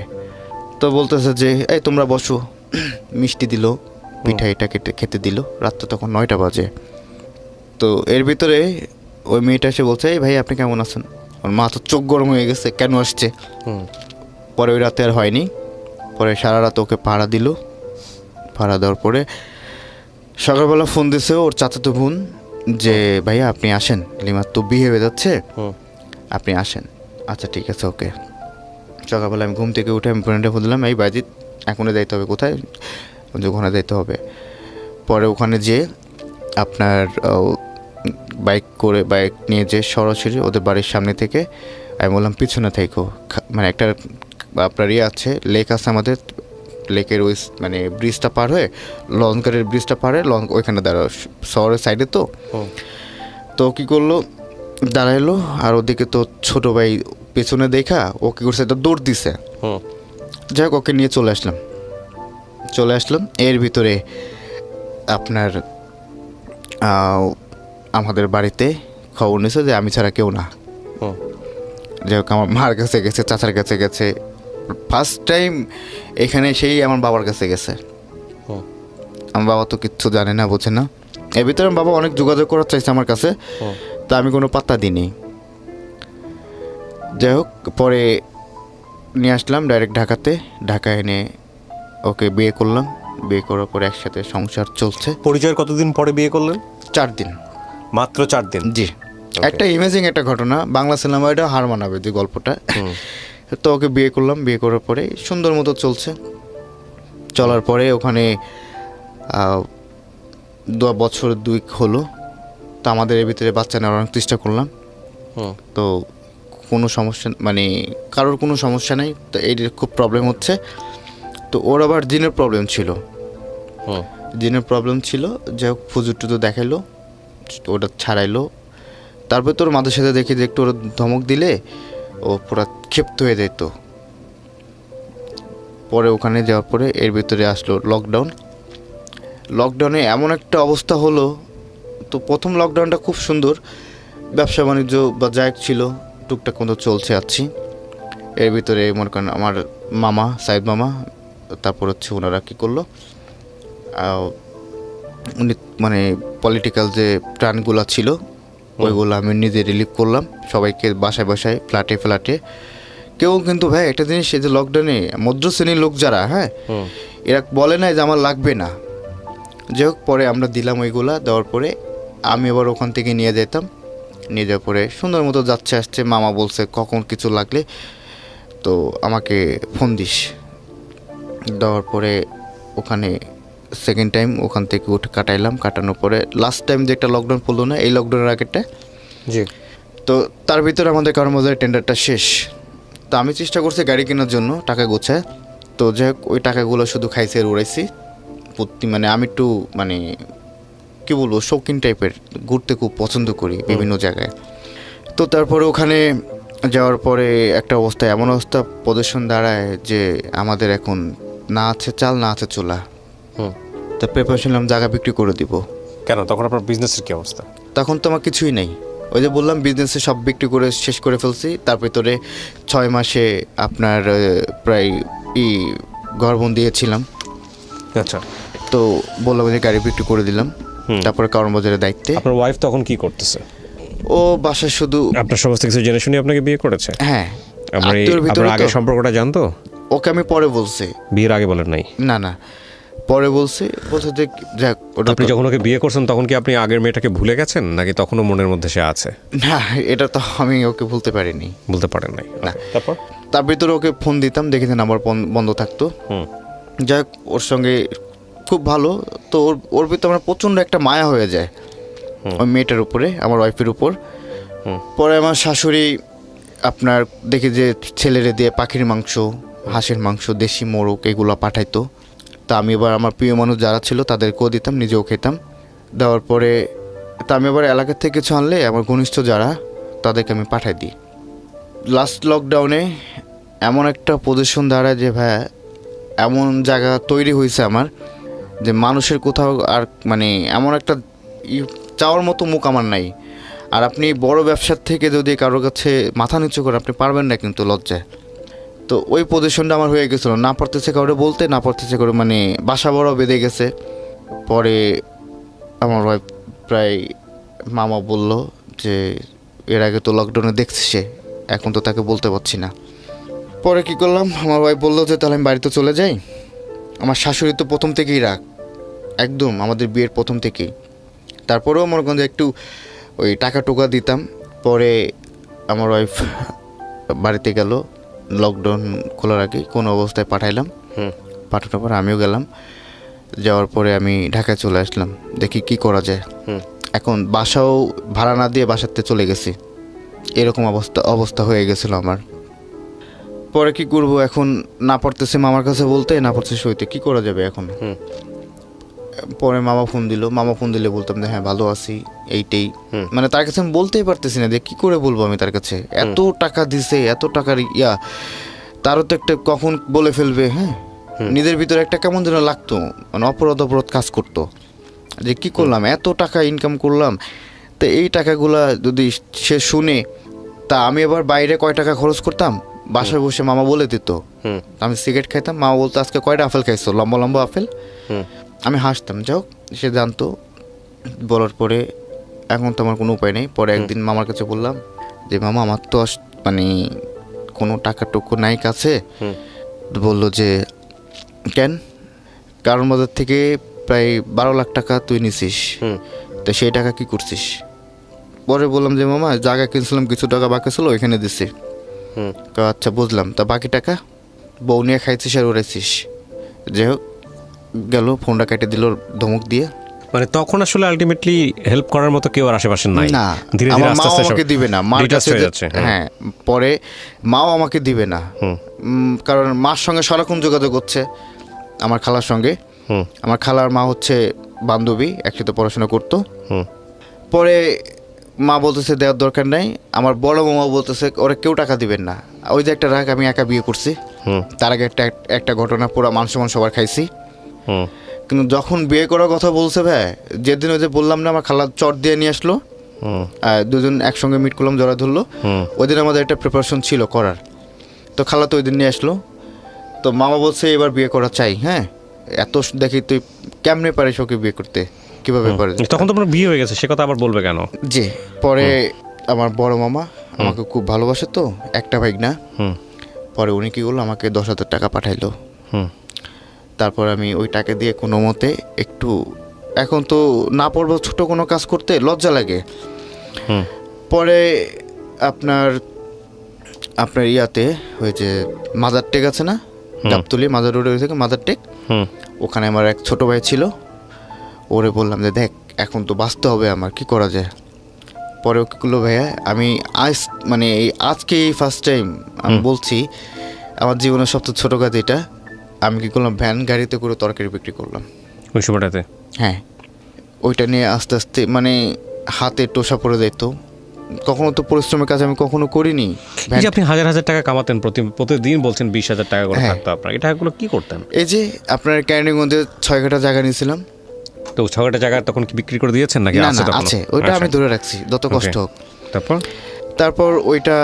তো বলতেছে যে এই তোমরা বসো, মিষ্টি দিল, পিঠা এটা খেতে দিল। রাত্রে তখন 9টা বাজে। তো এর ভিতরে ওই মেয়েটা এসে বলছে এই ভাই আপনি কেমন আছেন। ওর মা তো চোখ গরম হয়ে গেছে, কেন আসছে। পরে ওই রাতে আর হয়নি, পরে সারা রাত ওকে পাহারা দিল। পাহারা দেওয়ার পরে সকালবেলা ফোন দিছে ওর চাচাতো বোন যে ভাইয়া আপনি আসেন, লিমার তো বিয়ে হয়ে যাচ্ছে, আপনি আসেন। আচ্ছা ঠিক আছে ওকে। সকালবেলা আমি ঘুম থেকে উঠে আমি ফ্রেন্ডে ফোন দিলাম, এই বাইজিৎ এখনই যাইতে হবে। কোথায়? যে ওখানে যাইতে হবে। পরে ওখানে যেয়ে আপনার বাইক নিয়ে যে সরাসরি ওদের বাড়ির সামনে থেকে আমি বললাম পিছনে থেকো, মানে একটা আপনার আছে লেক আছে আমাদের, লেকের ওই মানে ব্রিজটা পার হয়ে লঞ্চঘাটের ব্রিজটা পার হয়ে ওইখানে দাঁড়াও, শহরের সাইডে তো কী করলো, দাঁড়াইলো। আর ওদিকে তো ছোটো ভাই পেছনে দেখা ও কী করছে, এটা দৌড় দিছে। যাই হোক ওকে নিয়ে চলে আসলাম। এর ভিতরে আপনার আমাদের বাড়িতে খবর নিয়েছে যে আমি ছাড়া কেউ না। যাই হোক আমার মার কাছে গেছে, চাচার কাছে গেছে, ফার্স্ট টাইম এখানে সেই আমার বাবার কাছে গেছে। আমার বাবা তো কিচ্ছু জানে না, বোঝে না। এর ভিতরে আমার বাবা অনেক যোগাযোগ করার চাইছে আমার কাছে, তা আমি কোনো পাত্তা দিইনি। যাই হোক পরে নিয়ে আসলাম ডাইরেক্ট ঢাকায় এনে ওকে বিয়ে করলাম। বিয়ে করার পরে একসাথে সংসার চলছে।
পরিচয়ের কতদিন পরে বিয়ে করলেন?
4 দিন।
মাত্র 4 দিন?
জি। একটা ইমেজিং একটা ঘটনা, বাংলা সিনেমা এটা হার মানাবে যে গল্পটা। তো ওকে বিয়ে করলাম, বিয়ে করার পরে সুন্দর মতো চলার পরে ওখানে 2 বছর 2 হলো। তো আমাদের এর ভিতরে বাচ্চা নেওয়ার অনেক চেষ্টা করলাম, তো কোনো সমস্যা মানে কারোর কোনো সমস্যা নেই। তো এর খুব প্রবলেম হচ্ছে। তো ওর আবার জিনের প্রবলেম ছিল, যাই হোক ফুজুর টুজুর দেখাইলো, ওটা ছাড়াইলো। তারপর তোর মাদের সাথে দেখি যে একটু ওরা ধমক দিলে ও পুরো ক্ষিপ্ত হয়ে যেত। পরে ওখানে যাওয়ার পরে এর ভিতরে আসলো লকডাউনে এমন একটা অবস্থা হলো। তো প্রথম লকডাউনটা খুব সুন্দর, ব্যবসা বাণিজ্য বা যাই ছিল টুকটাক মতো চলছে আছি। এর ভিতরে মনে করেন আমার মামা সাইদ মামা, তারপর হচ্ছে ওনারা কী করলো, উনি মানে পলিটিক্যাল যে প্রাণগুলো ছিল ওইগুলো আমি নিজে রিলিভ করলাম সবাইকে, বাসায় ফ্ল্যাটে। কেউ কিন্তু ভাই একটা জিনিস, এই যে লকডাউনে মধ্য শ্রেণীর লোক যারা, হ্যাঁ এরা বলে না যে আমার লাগবে না। যাই হোক পরে আমরা দিলাম ওইগুলা, দেওয়ার পরে আমি আবার ওখান থেকে নিয়ে যেতাম। নিয়ে যাওয়ার পরে সুন্দর মতো যাচ্ছে আসছে। মামা বলছে কখন কিছু লাগলে তো আমাকে ফোন দিস। দেওয়ার পরে ওখানে সেকেন্ড টাইম ওখান থেকে উঠে কাটানোর পরে লাস্ট টাইম যে একটা লকডাউন পড়লো না, এই লকডাউনের আগেরটা,
জি। তো
তার ভিতরে আমাদের কারমাজারের টেন্ডারটা শেষ। তো আমি চেষ্টা করছি গাড়ি কেনার জন্য টাকা গোছায়। তো যাই হোক ওই টাকাগুলো শুধু খাইছে আর উড়াইছি। মানে আমি একটু মানে কী বলবো শৌখিন টাইপের, ঘুরতে খুব পছন্দ করি বিভিন্ন জায়গায়। তো তারপরে ওখানে যাওয়ার পরে একটা অবস্থা, এমন অবস্থা পজিশন দাঁড়ায় যে আমাদের এখন না আছে চাল না আছে চুলা। তা প্রিপারেশন নিলাম জায়গা বিক্রি করে দিব।
কেন তখন আপনার বিজনেসের কি অবস্থা?
তখন তো আমার কিছুই নেই, ওই যে বললাম বিজনেসে সব বিক্রি করে শেষ করে ফেলছি। তার ভিতরে 6 মাসে আপনার প্রায় ঘরবন্দি দিয়েছিলাম।
আচ্ছা,
তো বললাম যে গাড়ি বিক্রি করে দিলাম। তারপরে কারণ বাজারের দায়িত্বে।
আপনার ওয়াইফ তখন কি করতেছে?
ও বাসায় শুধু
আপনার সমস্ত কিছু জেনে শুনে আপনাকে বিয়ে করেছে?
হ্যাঁ,
আপনার আগে সম্পর্কটা জানতো?
ওকে আমি পরে বলছি,
বিয়ের আগে বলেন নাই?
না পরে বলছে যে যাক।
আপনি যখন ওকে বিয়ে করছেন তখন কি আপনি আগের মেয়েটাকে ভুলে গেছেন নাকি তখনও মনের মধ্যে সে আছে?
না, এটা তো আমি ওকে বলতে পারিনি।
বলতে পারেন নাই?
না।
তারপর
তার ভিতরে ওকে ফোন দিতাম, দেখে নাম্বার বন্ধ থাকতো। যাক, ওর সঙ্গে খুব ভালো। তো ওর ভিতরে আমার প্রচণ্ড একটা মায়া হয়ে যায় ওই মেয়েটার উপরে, আমার ওয়াইফের উপর। পরে আমার শাশুড়ি আপনার দেখি যে ছেলেরে দিয়ে পাখির মাংস, হাঁসের মাংস, দেশি মোরগ এগুলো পাঠাইতো। তা আমি এবার আমার প্রিয় মানুষ যারা ছিল তাদেরকেও দিতাম, নিজেও খেতাম। দেওয়ার পরে তা আমি এবার এলাকার থেকে কিছু আনলে আমার ঘনিষ্ঠ যারা তাদেরকে আমি পাঠাই দিই। লাস্ট লকডাউনে এমন একটা পজিশন দাঁড়ায় যে ভাই এমন জায়গা তৈরি হয়েছে আমার যে মানুষের কোথাও আর মানে এমন একটা চাওয়ার মতো মুখ আমার নাই। আর আপনি বড় ব্যবসার থেকে যদি কারোর কাছে মাথা নিচু করে আপনি পারবেন না কিন্তু লজ্জায়। তো ওই পজিশনটা আমার হয়ে গেছিলো, না পারতেছে কাউরে বলতে, না পারতেছে করে মানে বাসা বড় বেঁধে গেছে। পরে আমার ওয়াইফ প্রায় মামা বলল যে এর আগে তো লকডাউনে দেখছে সে, এখন তো তাকে বলতে পারছি না। পরে কি করলাম, আমার ওয়াইফ বললো যে তাহলে আমি বাড়িতে চলে যাই। আমার শাশুড়ি তো প্রথম থেকেই রাগ, একদম আমাদের বিয়ের প্রথম থেকেই। তারপরেও মনে করেন যে একটু ওই টাকা টোকা দিতাম। পরে আমার ওয়াইফ বাড়িতে গেল লকডাউন খোলার আগে, কোনো অবস্থায় পাঠাইলাম। পাঠানোর পর আমিও গেলাম। যাওয়ার পরে আমি ঢাকায় চলে আসলাম, দেখি কি করা যায়। এখন বাসাও ভাড়া না দিয়ে বাসাতে চলে গেছি, এরকম অবস্থা হয়ে গেছিলো আমার। পরে কি করব, এখন না পারতেছে মামার কাছে বলতে, না পারতেছে সইতে, কি করা যাবে এখন। পরে মামা ফোন দিলে বলতাম যে হ্যাঁ ভালো আছি এইটাই। মানে তার কাছে আমি বলতেই পারতেছি না যে কি করে বলবো আমি তার কাছে, এত টাকা দিছে, এত টাকার তারও তো একটা কখন বলে ফেলবে। হ্যাঁ, নিজের ভিতরে একটা কেমন যেন লাগতো, মানে অপরাধ কাজ করতো যে কি করলাম, এত টাকা ইনকাম করলাম। তো এই টাকাগুলা যদি সে শুনে, তা আমি এবার বাইরে কয় টাকা খরচ করতাম, বাসায় বসে মামা বলে দিত। আমি সিগারেট খাইতাম, মামা বলতো আজকে কয়টা আপেল খাইছো, লম্বা লম্বা আপেল। আমি হাসতাম, যাও সে জানতো। বলার পরে এখন তো আমার কোনো উপায় নেই। পরে একদিন মামার কাছে বললাম যে মামা আমার তো মানে কোনো টাকা টুকু নাই কাছে। বললো যে কেন, কারণ বাজার থেকে প্রায় 12 লাখ টাকা তুই নিছিস, তো সেই টাকা কি করছিস। পরে বললাম যে মামা জায়গা কিনছিলাম, কিছু টাকা বাকি ছিল ওইখানে দিছি। আচ্ছা বুঝলাম, তা বাকি টাকা বউ নিয়ে খাইছিস আর উড়াইছিস। যাই হোক, গেল, ফোনটা কেটে দিল ধমক দিয়ে।
মানে তখন আসলে আলটিমেটলি হেল্প করার মতো কেউ আর আশেপাশে নাই
না,
ধীরে ধীরে
আমার
আস্তে
মাও
আস্তে
আমাকে দিবে না, মার কাছে
যাচ্ছে।
হ্যাঁ, পরে মাও আমাকে দিবে না, কারণ মার সঙ্গে সারাক্ষণ যোগাযোগ হচ্ছে আমার খালার সঙ্গে। আমার খালার মা হচ্ছে বান্ধবী, একসাথে পড়াশোনা করতো। পরে মা বলতেছে দেওয়ার দরকার নাই, আমার বড় মামা বলতেছে ওরা কেউ টাকা দিবেন না। ওই যে একটা রাগ, আমি একা বিয়ে করছি, তার আগে একটা ঘটনা পুরো মান সম্মান সবার খাইছি। কিন্তু যখন বিয়ে করার কথা বলছে ভাই, যেদিন ওই যে বললাম না আমার খালা চট দিয়ে নিয়ে আসলো, দুজন একসঙ্গে মিট করলাম, জড়া ধরলো, ওই দিন আমাদের একটা প্রিপারেশন ছিল করার। তো খালা তো ওই দিন নিয়ে আসলো। তো মামা বলছে এবার বিয়ে করা চাই। হ্যাঁ, এত দেখি তুই কেমনে পারিস ওকে বিয়ে করতে, কিভাবে পারে।
তখন তো আপনার বিয়ে হয়ে গেছে, সে কথা আবার বলবে কেন।
জি, পরে আমার বড় মামা আমাকে খুব ভালোবাসে, তো একটা ভাই না। পরে উনি কী করলো, আমাকে 10,000 টাকা পাঠাইলো। তারপর আমি ওই টাকা দিয়ে কোনো মতে একটু, এখন তো না পড়বো ছোটো কোনো কাজ করতে লজ্জা লাগে। পরে আপনার ইয়াতে ওই যে মাদার টেক আছে না, গাবতলি মাদার রোডে থেকে মাদার টেক, ওখানে আমার এক ছোটো ভাই ছিল। ওরে বললাম যে দেখ এখন তো বাঁচতে হবে আমার, কি করা যায়। পরে ওকে করলো ভাইয়া, আমি মানে আজকে এই ফার্স্ট টাইম আমি বলছি আমার জীবনের সবচেয়ে ছোটো কাজ এটা। আমি কী করলাম, ভ্যান গাড়িতে করে তরকারি বিক্রি করলাম
ওই সময়টাতে।
হ্যাঁ, ওইটা নিয়ে আস্তে আস্তে মানে হাতে টোসা পড়ে যেত। কখনো তো পরিশ্রমের কাজ আমি কখনো করিনি।
এই যে আপনি হাজার হাজার টাকা কামাতেন প্রতিদিন, বলছেন 20,000 টাকা করে
হ্যাঁ।
থাকতো আপনার, এই টাকাগুলো কি করতেন?
এই যে আপনার ক্যান্ডিগঞ্জে 6 কাঠা জায়গা নিয়েছিলাম।
তো 6 কাঠা জায়গা তখন কি বিক্রি করে দিয়েছেন নাকি
না
আছে
না
তখনো?
আছে, ওইটা আমি
আচ্ছা।
ধরে রাখছি যত কষ্ট হোক।
তারপর
ওইটা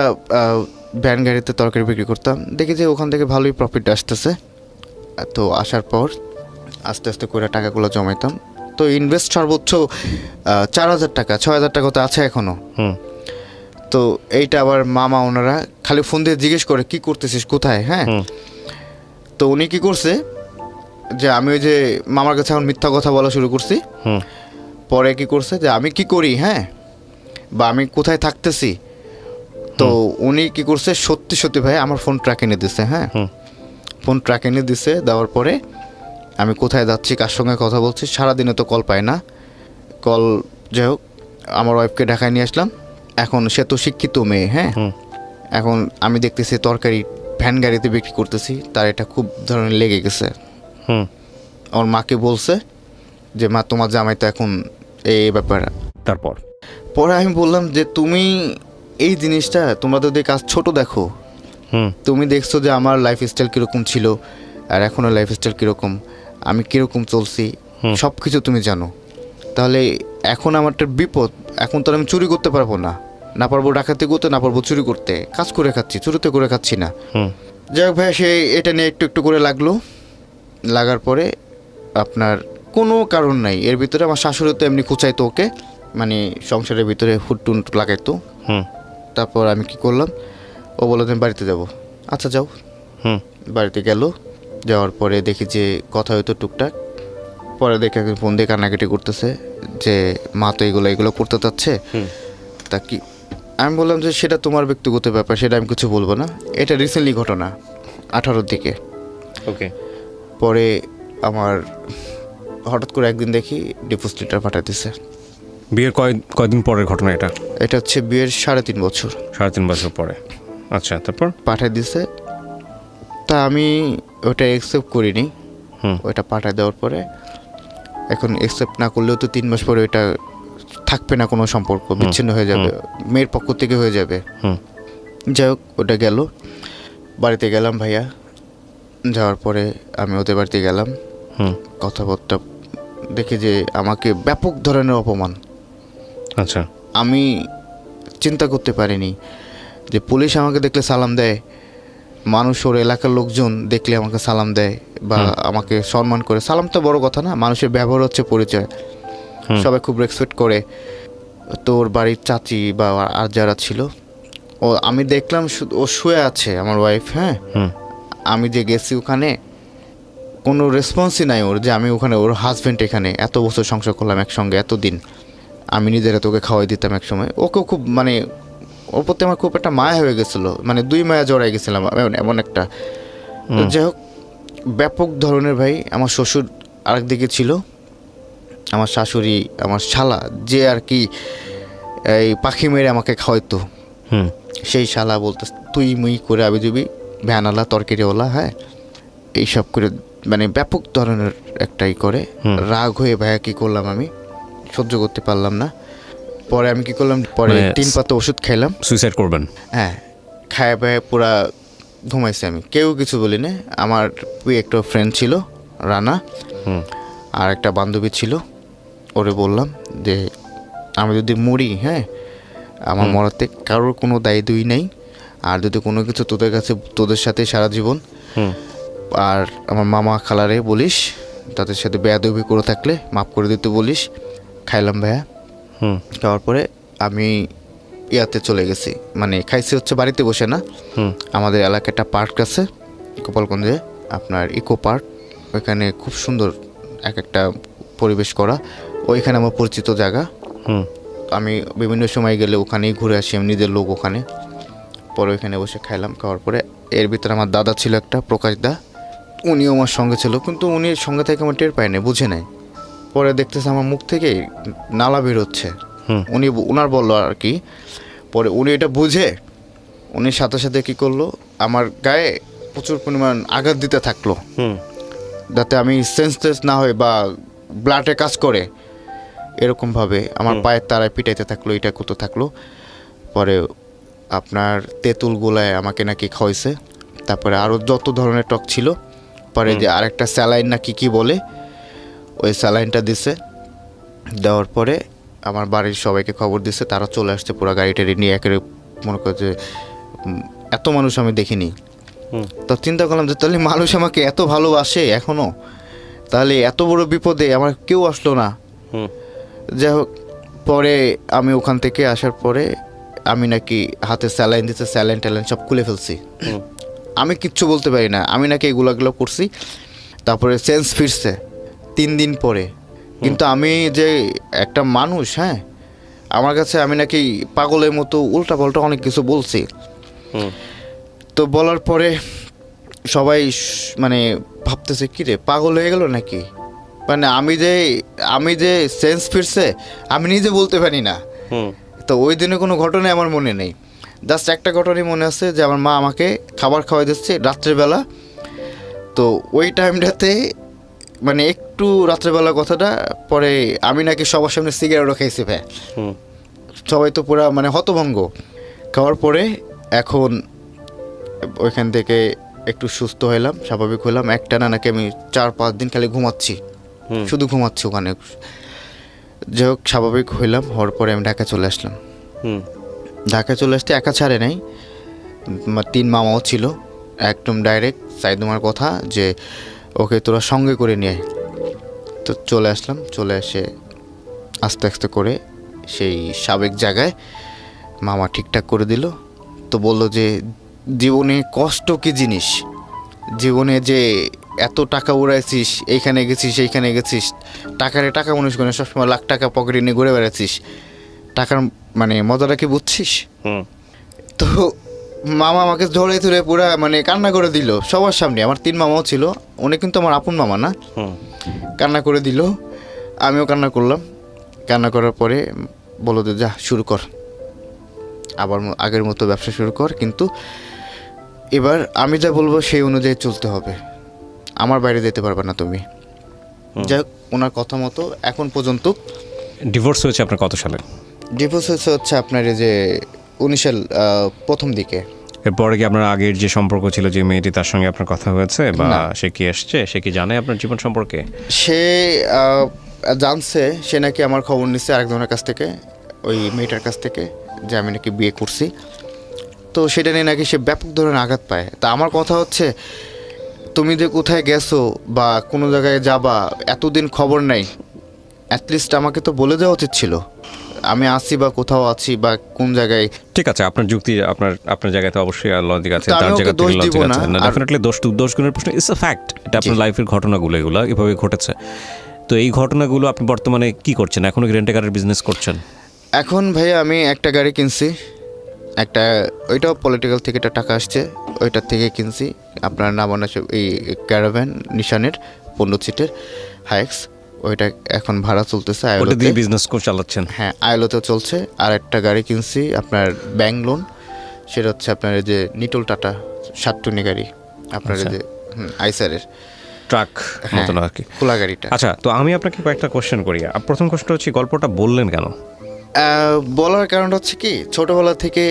ভ্যান গাড়িতে তরকারি বিক্রি করতাম, দেখি যে ওখান থেকে ভালোই প্রফিট আসতেছে। তো আসার পর আস্তে আস্তে করে টাকাগুলো জমাইতাম। তো ইনভেস্ট সর্বোচ্চ 4,000 টাকা, 6,000 টাকা তো আছে এখনও। তো এইটা আবার মামা ওনারা খালি ফোন দিয়ে জিজ্ঞেস করে কি করতেছিস, কোথায়, হ্যাঁ। তো উনি কি করছে যে আমি ওই যে মামার কাছে এখন মিথ্যা কথা বলা শুরু করছি। পরে কি করছে যে আমি কি করি, হ্যাঁ, বা আমি কোথায় থাকতেছি। তো উনি কি করছে, সত্যি সত্যি ভাই আমার ফোন ট্র্যাক এনে দিছে। হ্যাঁ, ফোন ট্র্যাক এনে দিছে, দেওয়ার পরে আমি কোথায় যাচ্ছি, কার সঙ্গে কথা বলছি, সারাদিনে তো কল পাই না। কল যাই হোক, আমার ওয়াইফকে ঢাকায় নিয়ে আসলাম। এখন সে তো শিক্ষিত মেয়ে, হ্যাঁ। এখন আমি দেখতেছি তরকারি ভ্যান গাড়িতে বিক্রি করতেছি, তার এটা খুব ধরনের লেগে গেছে। আমার মাকে বলছে যে মা তোমার জামাই তো এখন এই ব্যাপার।
তারপর
পরে আমি বললাম যে তুমি এই জিনিসটা তোমরা তো কাজ ছোট দেখো, তুমি দেখছো যে আমার লাইফস্টাইল কীরকম ছিল আর এখনও লাইফস্টাইল কীরকম, আমি কীরকম চলছি, সব কিছু তুমি জানো। তাহলে এখন আমারটা বিপদ, এখন তো আমি চুরি করতে পারবো না, না পারবো ডাকাতি করতে, না পারবো চুরি করতে, কাজ করে খাচ্ছি, চুরিতে করে খাচ্ছি না। যাই হোক ভাই, সে এটা নিয়ে একটু একটু করে লাগলো। লাগার পরে আপনার কোনো কারণ নাই, এর ভিতরে আমার শাশুড়ি তো এমনি খুঁচাইতো ওকে, মানে সংসারের ভিতরে হুটটুন লাগাইতো। তারপর আমি কি করলাম, ও বললো তুমি বাড়িতে যাবো। আচ্ছা যাও। বাড়িতে গেল, যাওয়ার পরে দেখি যে কথা হয়তো টুকটাক। পরে দেখে একদিন ফোন দিয়ে কান্নাকাটি করতেছে যে মা তো এগুলো করতে চাচ্ছে, তা কি। আমি বললাম যে সেটা তোমার ব্যক্তিগত ব্যাপার, সেটা আমি কিছু বলবো না, এটা রিসেন্টলি ঘটনা 18-র দিকে।
ওকে।
পরে আমার হঠাৎ করে একদিন দেখি ডিভোর্স লেটার পাঠিয়ে দিছে।
বিয়ের কয়দিন পরের ঘটনা এটা?
এটা হচ্ছে বিয়ের 3.5 বছর।
3.5 বছর পরে। আচ্ছা, তারপর
পাঠিয়ে দিছে। তা আমি ওটা অ্যাকসেপ্ট করিনি। ওইটা পাঠিয়ে দেওয়ার পরে এখন অ্যাকসেপ্ট না করলেও তো 3 মাস পরে ওইটা থাকবে না, কোনো সম্পর্ক বিচ্ছিন্ন হয়ে যাবে, মেয়ের পক্ষ থেকে হয়ে যাবে। যাই হোক, ওটা গেল, বাড়িতে গেলাম ভাইয়া। যাওয়ার পরে আমি ওদের বাড়িতে গেলাম, কথাবার্তা দেখি যে আমাকে ব্যাপক ধরনের অপমান।
আচ্ছা,
আমি চিন্তা করতে পারিনি যে পুলিশ আমাকে দেখলে সালাম দেয়, মানুষ ওর এলাকার লোকজন দেখলে আমাকে সালাম দেয় বা আমাকে সম্মান করে। সালাম তো বড় কথা না, মানুষের ব্যবহার হচ্ছে পরিচয়, সবাই খুব রেসপেক্ট করে। তোর বাড়ির চাচি বা আর যারা ছিল, ও আমি দেখলাম ও শুয়ে আছে, আমার ওয়াইফ। হ্যাঁ, আমি যে গেছি ওখানে কোনো রেসপন্সই নাই ওর, যে আমি ওখানে, ওর হাজব্যান্ড এখানে, এত বছর সংসার করলাম একসঙ্গে, এতদিন আমি নিজেরা তোকে খাওয়াই দিতাম এক সময়। ওকেও খুব মানে ওর প্রতি আমার খুব একটা মায়া হয়ে গেছিলো, মানে 2 মায়া জড়াই গেছিলাম এমন একটা। যাই হোক, ব্যাপক ধরনের ভাই। আমার শ্বশুর আরেকদিকে ছিল, আমার শাশুড়ি, আমার শালা যে আর কি এই পাখি মেরে আমাকে খাওয়াইতো, সেই শালা বলতে তুই মুই করে আবি দিবি, ভ্যানালা তরকারিওয়ালা, হ্যাঁ, এইসব করে মানে ব্যাপক ধরনের একটাই করে। রাগ হয়ে ভাইয়া কী করলাম, আমি সহ্য করতে পারলাম না। পরে আমি কি করলাম, পরে 3 পাতা ওষুধ খাইলাম।
সুইসাইড করবেন?
হ্যাঁ, খায় ভাইয়া পুরা ঘুমাইছি আমি, কেউ কিছু বলি না। আমার একটা ফ্রেন্ড ছিল রানা, আর একটা বান্ধবী ছিল, ওরে বললাম যে আমি যদি মরি, হ্যাঁ, আমার মরাতে কারোর কোনো দায়ী নেই, আর যদি কোনো কিছু তোদের কাছে, তোদের সাথে সারা জীবন, আর আমার মামা খালারে বলিস, তাদের সাথে বেয়াদবি করে থাকলে মাফ করে দিতে বলিস। খাইলাম ভাইয়া। খাওয়ার পরে আমি ইয়াতে চলে গেছি, মানে খাইছি হচ্ছে বাড়িতে বসে না, আমাদের এলাকায় একটা পার্ক আছে গোপালগঞ্জে, আপনার ইকো পার্ক। ওইখানে খুব সুন্দর একটা পরিবেশ করা, ওইখানে আমার পরিচিত জায়গা। আমি বিভিন্ন সময় গেলে ওখানেই ঘুরে আসি, আমি নিজের লোক ওখানে। পরে ওইখানে বসে খাইলাম। খাওয়ার পরে এর ভিতরে আমার দাদা ছিল একটা, প্রকাশ দা, উনিও আমার সঙ্গে ছিল, কিন্তু উনি সঙ্গে থেকে আমার টের পায় না, বুঝে নাই। পরে দেখতেছে আমার মুখ থেকে নালা বেরোচ্ছে, উনার বললো আর কি। পরে উনি এটা বুঝে উনি সাথে সাথে কী করলো, আমার গায়ে প্রচুর পরিমাণ আঘাত দিতে থাকলো, যাতে আমি সেন্সলেস না হই বা ব্লাডে কাজ করে, এরকমভাবে আমার পায়ের তারায় পিটাইতে থাকলো, এটা করতে থাকলো। পরে আপনার তেঁতুল গোলায় আমাকে নাকি খাওয়াইছে, তারপরে আরও যত ধরনের টক ছিল। পরে যে আরেকটা স্যালাইন নাকি কি বলে, ওই স্যালাইনটা দিছে। দেওয়ার পরে আমার বাড়ির সবাইকে খবর দিছে, তারা চলে আসছে পুরো গাড়িটা নিয়ে। একেবারে মনে করে যে এত মানুষ আমি দেখিনি। তো চিন্তা করলাম যে তাহলে মানুষ আমাকে এত ভালোবাসে এখনও, তাহলে এত বড় বিপদে আমার কেউ আসলো না। যাই হোক, পরে আমি ওখান থেকে আসার পরে আমি নাকি হাতে স্যালাইন দিতে স্যালাইন ট্যালাইন সব খুলে ফেলছি। আমি কিচ্ছু বলতে পারি না, আমি নাকি এগুলো করছি। তারপরে সেন্স ফিরছে 3 দিন পরে। কিন্তু আমি যে একটা মানুষ, হ্যাঁ, আমার কাছে আমি নাকি পাগলের মতো উল্টা পাল্টা অনেক কিছু বলছি। তো বলার পরে সবাই মানে ভাবতেছে কি রে, পাগল হয়ে গেল নাকি। মানে আমি যে সেন্স ফিরছে আমি নিজে বলতে পারি না। তো ওই দিনে কোনো ঘটনাই আমার মনে নেই, জাস্ট একটা ঘটনাই মনে আছে যে আমার মা আমাকে খাবার খাওয়াই দিচ্ছে রাত্রেবেলা। তো ওই টাইমটাতে মানে একটু রাত্রেবেলা কথাটা, পরে আমি নাকি সবার সামনে সিগারেটও খাইছি ভাই। সবাই তো পুরা মানে হতভঙ্গ। খাওয়ার পরে এখন ওইখান থেকে একটু সুস্থ হইলাম, স্বাভাবিক হইলাম। একটানা নাকি আমি 4-5 দিন খালি ঘুমাচ্ছি, শুধু ঘুমাচ্ছি ওখানে। যাই হোক, স্বাভাবিক হইলাম। হওয়ার পরে আমি ঢাকা চলে আসলাম। ঢাকায় চলে আসতে একা ছাড়ে নাই, 3 মামাও ছিল। একদম ডাইরেক্ট সাইদুমার কথা যে ওকে তোরা সঙ্গে করে নিয়ে। তো চলে আসলাম। চলে এসে আস্তে আস্তে করে সেই সাবেক জায়গায় মামা ঠিকঠাক করে দিল। তো বললো যে জীবনে কষ্ট কি জিনিস, জীবনে যে এত টাকা উড়াইছিস, এইখানে গেছিস এইখানে গেছিস, টাকা মনে করে সবসময় লাখ টাকা পকেটে নিয়ে ঘুরে বেড়াচ্ছিস, টাকার মানে মজাটা কি বুঝছিস? তো মামা আমাকে ধরে ধরে পুরা মানে কান্না করে দিল সবার সামনে। আমার 3 মামাও ছিল, উনি কিন্তু আমার আপন মামা না। কান্না করে দিল, আমিও কান্না করলাম। কান্না করার পরে বললো যে যা শুরু কর, আবার আগের মতো ব্যবসা শুরু কর, কিন্তু এবার আমি যা বলবো সেই অনুযায়ী চলতে হবে, আমার বাইরে যেতে পারবে না তুমি। যাই হোক, ওনার কথা মতো এখন পর্যন্ত।
ডিভোর্স হয়েছে আপনার কত সালে?
ডিভোর্স হচ্ছে আপনার এই যে 19 সাল প্রথম দিকে।
এরপরে কি আপনার আগের যে সম্পর্ক ছিল যে মেয়েটি, তার সঙ্গে আপনার কথা হয়েছে বা সে কি এসছে, সে কি জানে আপনার জীবন সম্পর্কে?
সে জানছে, সে নাকি আমার খবর নিচ্ছে আরেকজনের কাছ থেকে, ওই মেয়েটার কাছ থেকে, যে আমি নাকি বিয়ে করছি। তো সেটা নিয়ে নাকি সে ব্যাপক ধরনের আঘাত পায়। তা আমার কথা হচ্ছে, তুমি যে কোথায় গেছো বা কোনো জায়গায় যাবা, এতদিন খবর নাই, অ্যাটলিস্ট আমাকে তো বলে দেওয়া উচিত ছিল আমি আছি বা কোথাও আছি বা কোন জায়গায়।
ঠিক আছে, আপনার যুক্তি আপনার জায়গায় তো অবশ্যই লজিক আছে,
তার জায়গা থেকে লজিক আছে না।
ডেফিনেটলি দোষ গুণের প্রশ্ন ইটস আ ফ্যাক্ট, এটা আপনার লাইফের ঘটনাগুলো, এগুলো এভাবে ঘটেছে। তো এই ঘটনাগুলো আপনি বর্তমানে কি করছেন? এখনো কি রেন্টে কারের বিজনেস করছেন?
এখন ভাই আমি একটা গাড়ি কিনছি, একটা ওইটাও পলিটিক্যাল থেকে একটা টাকা আসছে, ওইটার থেকে কিনছি। আপনার নাম আছে এই ক্যারাভ্যান নিশানের 15 সিটের হাইক্স, ওইটা এখন ভাড়া চলতেছে।
ওটা দিয়ে বিজনেস করে চালাচ্ছেন?
হ্যাঁ, আইলোতে চলছে। আর একটা গাড়ি কিনছি আপনার ব্যাংক লোন, সেটা হচ্ছে আপনার এই যে নিটল টাটা 7 টনি গাড়ি, আপনার এই যে আইসারের
ট্রাক মতন আর কি,
খোলা গাড়িটা।
আচ্ছা, তো আমি আপনাকে কয়েকটা কোশ্চেন করি। প্রথম কোশ্চেন হচ্ছে, গল্পটা বললেন কেন?
বলার কারণটা হচ্ছে কি, ছোটোবেলা থেকে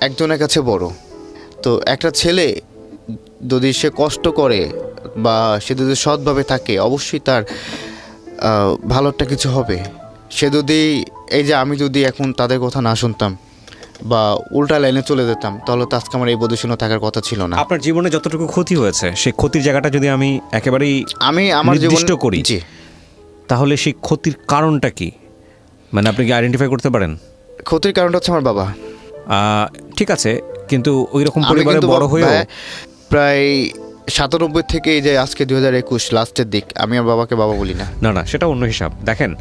একজনের কাছে বড়, তো একটা ছেলে যদি সে কষ্ট করে বা সে যদি সৎভাবে থাকে, অবশ্যই তার ভালো একটা কিছু হবে। সে যদি এই যে আমি যদি এখন তাদের কথা না শুনতাম বা উল্টা লাইনে চলে যেতাম, তাহলে তো আজকে আমার এই পজিশনে থাকার কথা ছিল না।
আপনার জীবনে যতটুকু ক্ষতি হয়েছে, সেই ক্ষতির জায়গাটা যদি আমি একেবারেই
আমার
নির্দিষ্ট করি, তাহলে সেই ক্ষতির কারণটা কি, মানে আপনি কি আইডেন্টিফাই করতে পারেন?
ক্ষতির কারণটা হচ্ছে আমার বাবা।
ঠিক আছে, কিন্তু ওই রকম পরিবারে বড় হয়েও
প্রায় 97 থেকে এই যে আজকে 2021 লাস্টের দিক, আমি আমার বাবাকে বাবা বলি না।
না, সেটা অন্য হিসাব। দেখেন,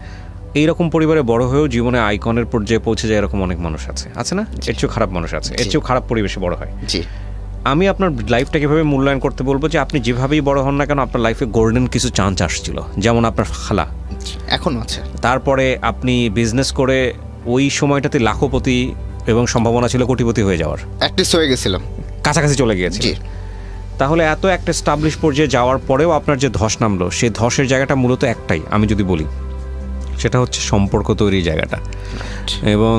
এইরকম পরিবারে বড় হয়েও জীবনে আইকনের পর্যায়ে পৌঁছে যায় এরকম অনেক মানুষ আছে না? এর চেয়েও খারাপ মানুষ আছে, এর চেয়েও খারাপ পরিবেশে বড় হয়।
জি,
আমি আপনার লাইফটাকে এভাবে মূল্যায়ন করতে বলবো যে আপনি যেভাবেই বড় হন না কেন, আপনার লাইফে গোল্ডেন কিছু চান্স আসছিল, যেমন আপনার খালা
এখনও আছে।
তারপরে আপনি বিজনেস করে ওই সময়টাতে লাখপতি এবং সম্ভাবনা ছিল কোটিপতি হয়ে যাওয়ার,
অ্যাটলিস্ট হয়ে গেছিলাম,
কাছাকাছি চলে গিয়েছে। তাহলে এত একটা এস্টাবলিশ পর্যায়ে যাওয়ার পরেও আপনার যে ধস নামলো, সেই ধসের জায়গাটা মূলত একটাই, আমি যদি বলি সেটা হচ্ছে সম্পর্ক তৈরির জায়গাটা। এবং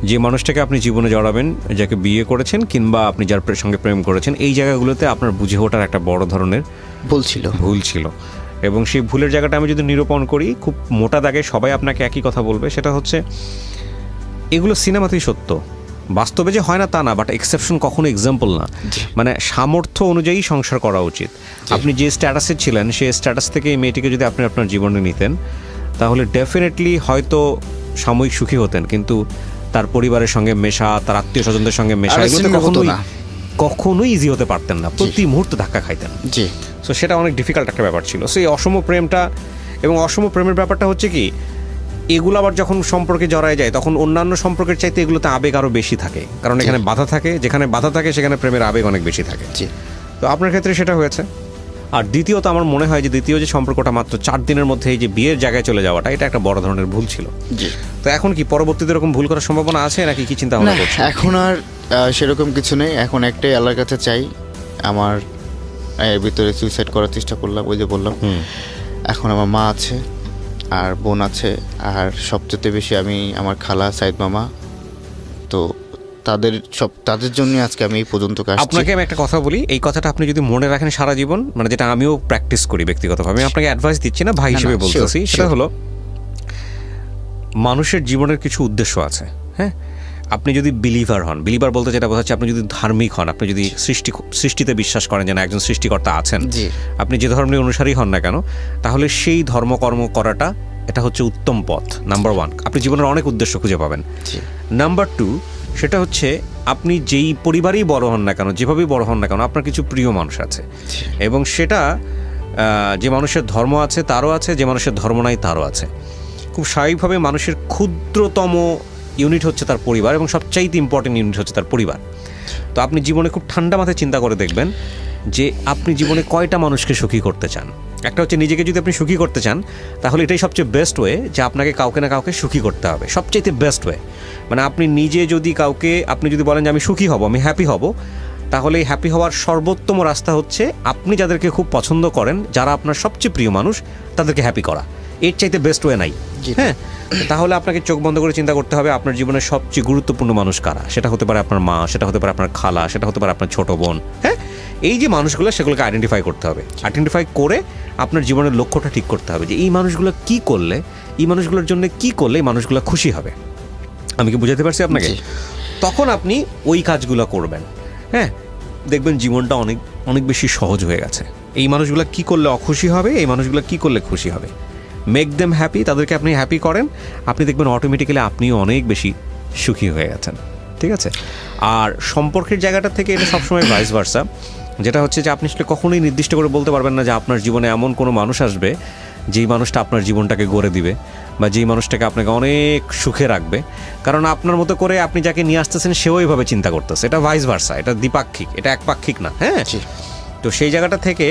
যে মানুষটাকে আপনি জীবনে জড়াবেন, যাকে বিয়ে করেছেন কিংবা আপনি যার সঙ্গে প্রেম করেছেন, এই জায়গাগুলোতে আপনার বুঝে ওঠার একটা বড় ধরনের ভুল ছিল। এবং সেই ভুলের জায়গাটা আমি যদি নিরূপণ করি খুব মোটা দাগে, সবাই আপনাকে একই কথা বলবে, সেটা হচ্ছে এগুলো সিনেমাতেই সত্য, বাস্তবে যে হয় না তা না, বাট এক্সেপশন কখনো এক্সাম্পল না। মানে সামর্থ্য অনুযায়ী সংসার করা উচিত। আপনি যে স্ট্যাটাসে ছিলেন সেই স্ট্যাটাস থেকে এই মেয়েটিকে যদি আপনি আপনার জীবনে নিতেন, তাহলে ডেফিনেটলি হয়তো সাময়িক সুখী হতেন, কিন্তু তার পরিবারের সঙ্গে মেশা, তার আত্মীয় স্বজনদের সঙ্গে মেশা, এগুলোতে কখনোই ইজি হতে পারতেন না, প্রতি মুহূর্তে ধাক্কা খাইতেন। সো সেটা অনেক ডিফিকাল্ট একটা ব্যাপার ছিল। সো এই অসম প্রেমটা এবং অসম প্রেমের ব্যাপারটা হচ্ছে কি, এগুলো আবার যখন সম্পর্কে জড়ায় যায় তখন অন্যান্য সম্পর্কের চাইতে এগুলোতে আবেগ আরও বেশি থাকে, কারণ এখানে বাধা থাকে, যেখানে বাধা থাকে সেখানে প্রেমের আবেগ অনেক বেশি থাকে। তো আপনার ক্ষেত্রে সেটা হয়েছে। আর দ্বিতীয়ত আমার মনে হয় যে দ্বিতীয় যে সম্পর্কটা মাত্র 4 দিনের মধ্যে এই যে বিয়ের জায়গায় চলে যাওয়াটা, এটা একটা বড় ধরনের ভুল ছিল। তো এখন কি পরবর্তীতে এরকম ভুল করার সম্ভাবনা আছে নাকি কি চিন্তা ভাবনা করছেন?
এখন আর সেরকম কিছু নেই। এখন একটাই আল্লাহর কাছে চাই, আমার এর ভিতরে সুইসাইড করার চেষ্টা করলাম, ওই যে বললাম। এখন আমার মা আছে আর বোন আছে, আর সবচেয়ে বেশি আমি আমার খালা সাইদ মামা, তো তাদের জন্য আজকে আমি এই পর্যন্ত আসছি।
আপনাকে আমি একটা কথা বলি, এই কথাটা আপনি যদি মনে রাখেন সারা জীবন, মানে যেটা আমিও প্র্যাকটিস করি ব্যক্তিগতভাবে, আমি আপনাকে অ্যাডভাইস দিচ্ছি না, ভাই হিসেবে বলতেছি, সেটা হলো মানুষের জীবনের কিছু উদ্দেশ্য আছে। হ্যাঁ, আপনি যদি বিলিভার হন, বিলিভার বলতে যেটা বোঝাচ্ছে আপনি যদি ধার্মিক হন, আপনি যদি সৃষ্টিতে বিশ্বাস করেন যে না একজন সৃষ্টিকর্তা আছেন, আপনি যে ধর্মের অনুসারী হন না কেন, তাহলে সেই ধর্মকর্ম করাটা এটা হচ্ছে উত্তম পথ। নাম্বার 1, আপনি জীবনের অনেক উদ্দেশ্য খুঁজে পাবেন। নাম্বার 2, সেটা হচ্ছে আপনি যেই পরিবারেই বড় হন না কেন, যেভাবেই বড় হন না কেন, আপনার কিছু প্রিয় মানুষ আছে, এবং সেটা যে মানুষের ধর্ম আছে তারও আছে, যে মানুষের ধর্ম নাই তারও আছে। খুব স্বাভাবিকভাবে মানুষের ক্ষুদ্রতম ইউনিট হচ্ছে তার পরিবার, এবং সবচাইতে ইম্পর্টেন্ট ইউনিট হচ্ছে তার পরিবার। তো আপনি জীবনে খুব ঠান্ডা মাথায় চিন্তা করে দেখবেন যে আপনি জীবনে কয়টা মানুষকে সুখী করতে চান। একটা হচ্ছে নিজেকে যদি আপনি সুখী করতে চান, তাহলে এটাই সবচেয়ে বেস্ট ওয়ে যে আপনাকে কাউকে না কাউকে সুখী করতে হবে, সবচাইতে বেস্ট ওয়ে। মানে আপনি নিজে যদি কাউকে, আপনি যদি বলেন যে আমি সুখী হব, আমি হ্যাপি হব, তাহলে এই হ্যাপি হওয়ার সর্বোত্তম রাস্তা হচ্ছে আপনি যাদেরকে খুব পছন্দ করেন, যারা আপনার সবচেয়ে প্রিয় মানুষ, তাদেরকে হ্যাপি করা। এর চাইতে বেস্ট ওয়ে নাই। হ্যাঁ, তাহলে আপনাকে চোখ বন্ধ করে চিন্তা করতে হবে আপনার জীবনের সবচেয়ে গুরুত্বপূর্ণ মানুষ কারা। সেটা হতে পারে আপনার মা, সেটা হতে পারে আপনার খালা, সেটা হতে পারে আপনার ছোট বোন। হ্যাঁ, এই যে মানুষগুলো, সেগুলোকে আইডেন্টিফাই করতে হবে। আইডেন্টিফাই করে আপনার জীবনের লক্ষ্যটা ঠিক করতে হবে যে এই মানুষগুলো কি করলে, এই মানুষগুলোর জন্য কি করলে এই মানুষগুলো খুশি হবে। আমি কি বুঝাতে পারছি আপনাকে? তখন আপনি ওই কাজগুলো করবেন। হ্যাঁ, দেখবেন জীবনটা অনেক অনেক বেশি সহজ হয়ে গেছে। এই মানুষগুলো কি করলে অখুশি হবে, এই মানুষগুলো কি করলে খুশি হবে, মেক দেম হ্যাপি, তাদেরকে আপনি হ্যাপি করেন, আপনি দেখবেন অটোমেটিক্যালি আপনিও অনেক বেশি সুখী হয়ে গেছেন। ঠিক আছে? আর সম্পর্কের জায়গাটা থেকে এটা সবসময় ভাইস ভার্সা, যেটা হচ্ছে যে আপনি আসলে কখনোই নির্দিষ্ট করে বলতে পারবেন না যে আপনার জীবনে এমন কোনো মানুষ আসবে যেই মানুষটা আপনার জীবনটাকে গড়ে দিবে বা যেই মানুষটাকে আপনাকে অনেক সুখে রাখবে, কারণ আপনার মতো করে আপনি যাকে নিয়ে আসতেছেন সেও এইভাবে চিন্তা করতেছে। এটা ভাইস ভার্সা, এটা দ্বিপাক্ষিক, এটা একপাক্ষিক না। হ্যাঁ, তো সেই জায়গাটা থেকে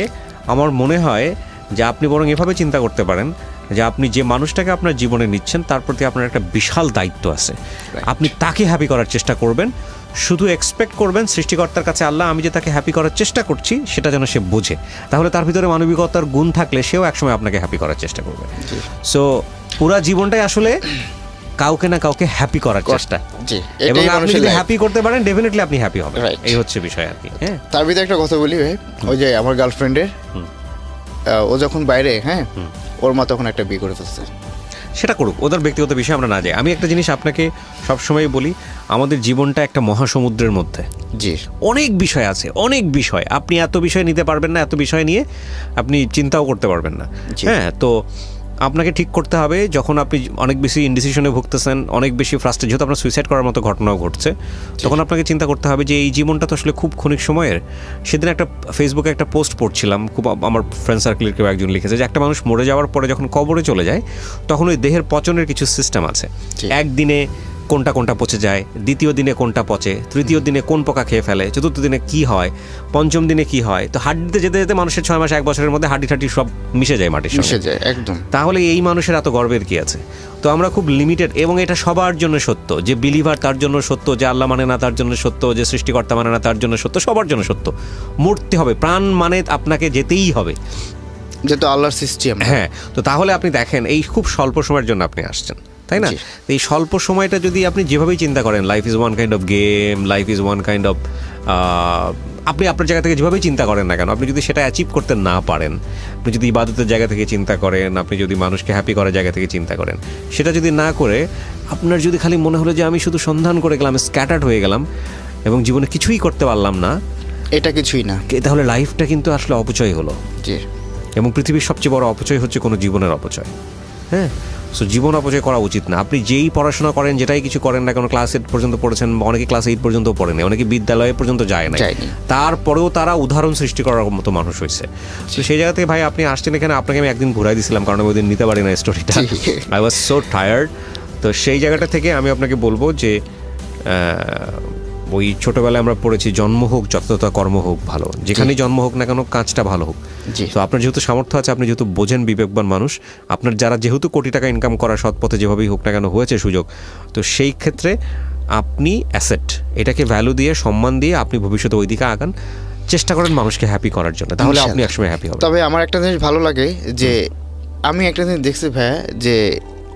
আমার মনে হয় যে আপনি বরং এভাবে চিন্তা করতে পারেন যে আপনি যে মানুষটাকে আপনার জীবনে নিচ্ছেন তার প্রতি আপনার একটা বিশাল দায়িত্ব আছে। আপনি তাকে হ্যাপি করার চেষ্টা করবেন, শুধু এক্সপেক্ট করবেন সৃষ্টিকর্তার কাছে, আল্লাহ আমি যে তাকে হ্যাপি করার চেষ্টা করছি সেটা যেন সে বোঝে। তাহলে তার ভিতরে মানবিকতার গুণ থাকলে সেও একসময় আপনাকে হ্যাপি করার চেষ্টা করবে। সো পুরো জীবনটাই আসলে কাউকে না কাউকে হ্যাপি করার চেষ্টা, এবং আপনি যদি হ্যাপি করতে পারেন ডেফিনেটলি আপনি হ্যাপি হবেন। এই হচ্ছে বিষয় আর কি। হ্যাঁ,
তার ভিতরে একটা কথা বলি ভাই, ওই যে আমার গার্লফ্রেন্ডের, ও যখন বাইরে, হ্যাঁ, ওর মা তখন একটা বিয়ে করে ফেলছে।
সেটা করুক, ওদের ব্যক্তিগত বিষয়ে আমরা না যাই। আমি একটা জিনিস আপনাকে সবসময় বলি, আমাদের জীবনটা একটা মহাসমুদ্রের মধ্যে।
জি,
অনেক বিষয় আছে, অনেক বিষয়। আপনি এত বিষয় নিতে পারবেন না, এত বিষয় নিয়ে আপনি চিন্তাও করতে পারবেন না। হ্যাঁ, তো আপনাকে ঠিক করতে হবে যখন আপনি অনেক বেশি ইনডিসিশনে ভুগতেছেন, অনেক বেশি ফ্রাস্ট্রেট, যেহেতু আপনার সুইসাইড করার মতো ঘটনাও ঘটছে, তখন আপনাকে চিন্তা করতে হবে যে এই জীবনটা তো আসলে খুব ক্ষণিক সময়ের। সেদিন একটা ফেসবুকে একটা পোস্ট পড়ছিলাম, খুব আমার ফ্রেন্ড সার্কেলের কেউ একজন লিখেছে যে একটা মানুষ মরে যাওয়ার পরে যখন কবরে চলে যায় তখন ওই দেহের পচনের কিছু সিস্টেম আছে। একদিনে কোনটা কোনটা পচে যায়, দ্বিতীয় দিনে কোনটা পচে, তৃতীয় দিনে কোন পোকা খেয়ে ফেলে, চতুর্থ দিনে কি হয়, পঞ্চম দিনে কি হয়। তো হাড্ডিতে যেতে যেতে মানুষের 6 মাস 1 বছরের মধ্যে হাড্ডি ঠাড্ডি সব মিশে যায় মাটির সঙ্গে, মিশে যায় একদম। তাহলে এই মানুষের এত গর্বের কি আছে? তো আমরা খুব লিমিটেড, এবং এটা সবার জন্য সত্য, যে বিলিভার তার জন্য সত্য, যে আল্লাহ মানে না তার জন্য সত্য, যে সৃষ্টিকর্তা মানে না তার জন্য সত্য, সবার জন্য সত্য। মরতে হবে, প্রাণ মানে আপনাকে যেতেই হবে।
যেহেতু আল্লাহর সৃষ্টি আমরা।
হ্যাঁ, তো তাহলে আপনি দেখেন এই খুব স্বল্প সময়ের জন্য আপনি আসছেন, তাই না?
জি।
এই স্বল্প সময়টা যদি আপনি যেভাবেই চিন্তা করেন, life is one kind of game, life is one kind of, আপনি আপনার জায়গা থেকে যেভাবেই চিন্তা করেন না কেন, আপনি যদি সেটা অ্যাচিভ করতে না পারেন, আপনি যদি ইবাদতের জায়গা থেকে চিন্তা করেন, আপনি যদি মানুষকে হ্যাপি করার জায়গা থেকে চিন্তা করেন, সেটা যদি না করে আপনার যদি খালি মনে হলো যে আমি শুধু সন্ধান করে গেলাম, স্ক্যাটার্ড হয়ে গেলাম এবং জীবনে কিছুই করতে পারলাম না,
এটা কিছুই না।
তাহলে লাইফটা কিন্তু আসলে অপচয় হলো।
জি।
এবং পৃথিবীর সবচেয়ে বড় অপচয় হচ্ছে কোনো জীবনের অপচয়। হ্যাঁ, সো জীবন অপচয় করা উচিত না। আপনি যেই পড়াশোনা করেন, যেটাই কিছু করেন না, কোনো ক্লাস 8 পর্যন্ত পড়েছেন, অনেকে ক্লাস 8 পর্যন্ত পড়েনি, অনেকে বিদ্যালয়ে পর্যন্ত যায় না,
যায়নি।
তারপরেও তারা উদাহরণ সৃষ্টি করার মতো মানুষ হয়েছে। তো সেই জায়গা থেকে ভাই আপনি আসছেন এখানে, আপনাকে আমি একদিন ঘুরাই দিয়েছিলাম, কারণ আমি ওই দিন নিতে পারি না স্টোরিটা, আই ওয়াজ সো টায়ার্ড। তো সেই জায়গাটা থেকে আমি আপনাকে বলবো যে ওই ছোটবেলায় আমরা পড়েছি, জন্ম হোক যতটা কর্ম হোক ভালো, যেখানেই জন্ম হোক না কেন কাজটা ভালো হোক। তো আপনার যেহেতু সামর্থ্য আছে, আপনি যেহেতু বোঝেন, বিবেকবান মানুষ, আপনার যারা যেহেতু কোটি টাকা ইনকাম করার সৎ পথে যেভাবেই হোক না কেন হয়েছে সুযোগ, তো সেই ক্ষেত্রে আপনি অ্যাসেট, এটাকে ভ্যালু দিয়ে, সম্মান দিয়ে আপনি ভবিষ্যতে ওই দিকে আগান, চেষ্টা করেন মানুষকে হ্যাপি করার জন্য, তাহলে আপনি একসময় হ্যাপি হবেন।
তবে আমার একটা জিনিস ভালো লাগে যে আমি একটা জিনিস দেখছি ভাইয়া, যে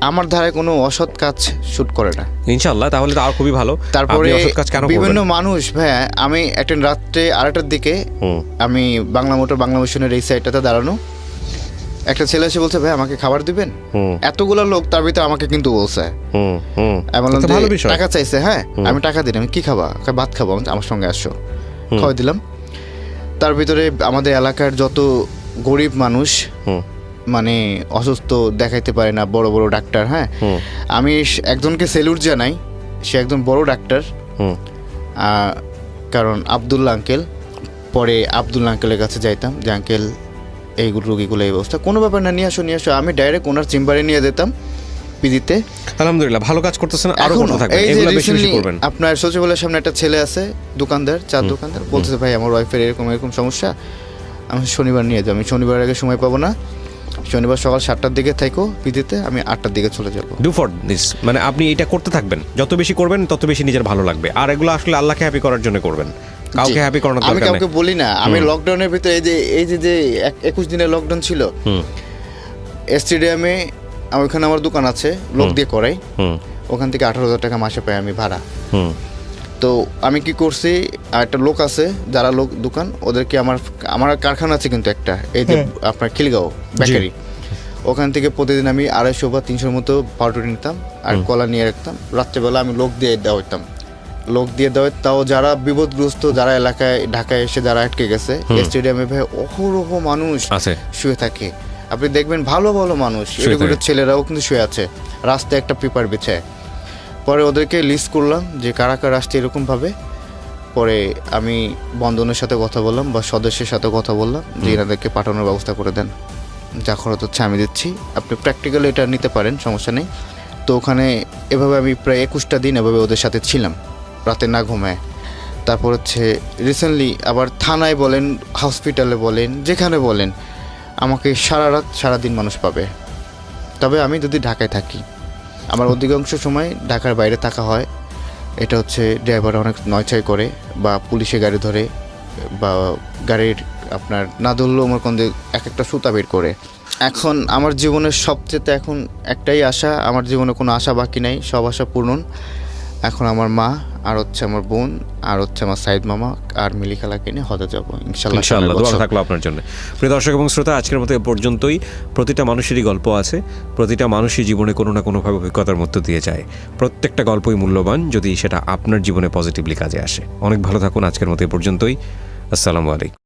আমার ধারে কোনো অসৎ কাজ শুট করে না,
ইনশাআল্লাহ, তাহলে তো আর খুবই ভালো।
তারপরে
অসৎ কাজ কেন
বিভিন্ন
করবেন?
মানুষ ভাইয়া, আমি একটা রাত্রে 2:30টার দিকে আমি বাংলা মোটর বাংলা মিশনের এই সাইডটাতে দাঁড়ানো, একটা ছেলে এসে বলছে ভাই আমাকে খাবার দিবেন, এতগুলো লোক তার ভিতরে আমাকে কিন্তু বলছে, আমি বললাম যে টাকা চাইছে, হ্যাঁ আমি টাকা দিলাম, কি খাবা? ভাত খাবো, আমার সঙ্গে আসো, খাওয়াই দিলাম। তার ভিতরে আমাদের এলাকার যত গরিব মানুষ, মানে অসুস্থ, দেখাইতে পারে না, বড় বড় ডাক্তার, হ্যাঁ আমি একজনকে সেলুট জানাই, সে একজন বড় ডাক্তার, কারণ আব্দুল্লাহ আঙ্কেল, পরে আব্দুল্লাহ আঙ্কেলের কাছে যাইতাম যে আঙ্কেল এইগুলো রোগীগুলো এই অবস্থা, কোনো ব্যাপার না, নিয়ে আসো নিয়ে আসো, আমি ডাইরেক্ট ওনার চেম্বারে নিয়ে যেতাম পিজিতে।
আলহামদুলিল্লাহ, ভালো কাজ করতেছেন, আরো করতে থাকবেন, এগুলো বেশি বেশি করবেন।
আপনার সচিবালয়ের সামনে একটা ছেলে আছে, দোকানদার, চার দোকানদার, বলতেছে ভাই আমার ওয়াইফের এরকম এরকম সমস্যা, আমি শনিবার নিয়ে যাবো, আমি শনিবার আগে সময় পাবো না, শনিবার সকাল 7টার দিকে থাকো পিজিতে, আমি 8টার দিকে চলে যাবো।
ডু ফর দিস, মানে আপনি এটা করতে থাকবেন, যত বেশি করবেন তত বেশি নিজের ভালো লাগবে, আর এগুলো আসলে আল্লাহকে হ্যাপি করার জন্য করবেন, কাউকে হ্যাপি করানোর দরকার নেই।
আমি কাউকে বলি না, আমি লকডাউনের ভিতরে এই যে 21 দিনের লকডাউন ছিল, স্টেডিয়ামে ওখানে আমার দোকান আছে, লোক দিয়ে করাই, ওখান থেকে 18,000 টাকা মাসে পাই আমি ভাড়া। তো আমি কি করছি, একটা লোক আছে যারা লোক দোকান, ওদেরকে আমার কারখানা আছে কিন্তু একটা, এই যে আপনার খিলগাঁও বেকারি, ওখান থেকে প্রতিদিন আমি 250 বা 300 মতো পাউরুটি নিতাম আর কলা নিয়ে রাখতাম, রাত্রেবেলা আমি লোক দিয়ে দেওয়া হইতাম, লোক দিয়ে দেওয়া, তাও যারা বিপদগ্রস্ত, যারা এলাকায় ঢাকায় এসে যারা আটকে গেছে, স্টেডিয়ামে ভাই অহরহ মানুষ শুয়ে থাকে, আপনি দেখবেন ভালো ভালো মানুষ, এগুলো ছেলেরাও কিন্তু শুয়ে আছে রাস্তায় একটা পেপার বিছায়। পরে ওদেরকে লিস্ট করলাম যে কারা কারা আসছে এরকমভাবে, পরে আমি বন্ধনের সাথে কথা বললাম বা সদস্যের সাথে কথা বললাম যে এনাদেরকে পাঠানোর ব্যবস্থা করে দেন, যা খরচ হচ্ছে আমি দিচ্ছি, আপনি প্র্যাকটিক্যালি এটা নিতে পারেন, সমস্যা নেই। তো ওখানে এভাবে আমি প্রায় 21টা দিন এভাবে ওদের সাথে ছিলাম, রাতে না ঘুমায়। তারপর হচ্ছে রিসেন্টলি আবার থানায় বলেন, হসপিটালে বলেন, যেখানে বলেন, আমাকে সারা রাত সারাদিন মানুষ পাবে। তবে আমি যদি ঢাকায় থাকি, আমার অধিকাংশ সময় ঢাকার বাইরে থাকা হয়, এটা হচ্ছে ড্রাইভার অনেক নয়ছাই করে বা পুলিশে গাড়ি ধরে বা গাড়ির আপনার না ধরলেও আমার কোন এক একটা সুতা বের করে। এখন আমার জীবনের সবচেয়ে এখন একটাই আশা, আমার জীবনে কোনো আশা বাকি নাই, সব আশা পূরণ। এখন আমার মা আর হচ্ছে আমার বোন আর হচ্ছে আমার সাইদ মামা আর মিলি খালাকে নিয়ে হজে যাবো ইনশাআল্লাহ।
দোয়া থাকলো আপনার জন্য। প্রিয় দর্শক এবং শ্রোতা, আজকের মতো এ পর্যন্তই। প্রতিটা মানুষেরই গল্প আছে, প্রতিটা মানুষই জীবনে কোনো না কোনোভাবে অভিজ্ঞতার মধ্য দিয়ে যায়, প্রত্যেকটা গল্পই মূল্যবান যদি সেটা আপনার জীবনে পজিটিভলি কাজে আসে। অনেক ভালো থাকুন, আজকের মতো এ পর্যন্তই। আসসালামু আলাইকুম।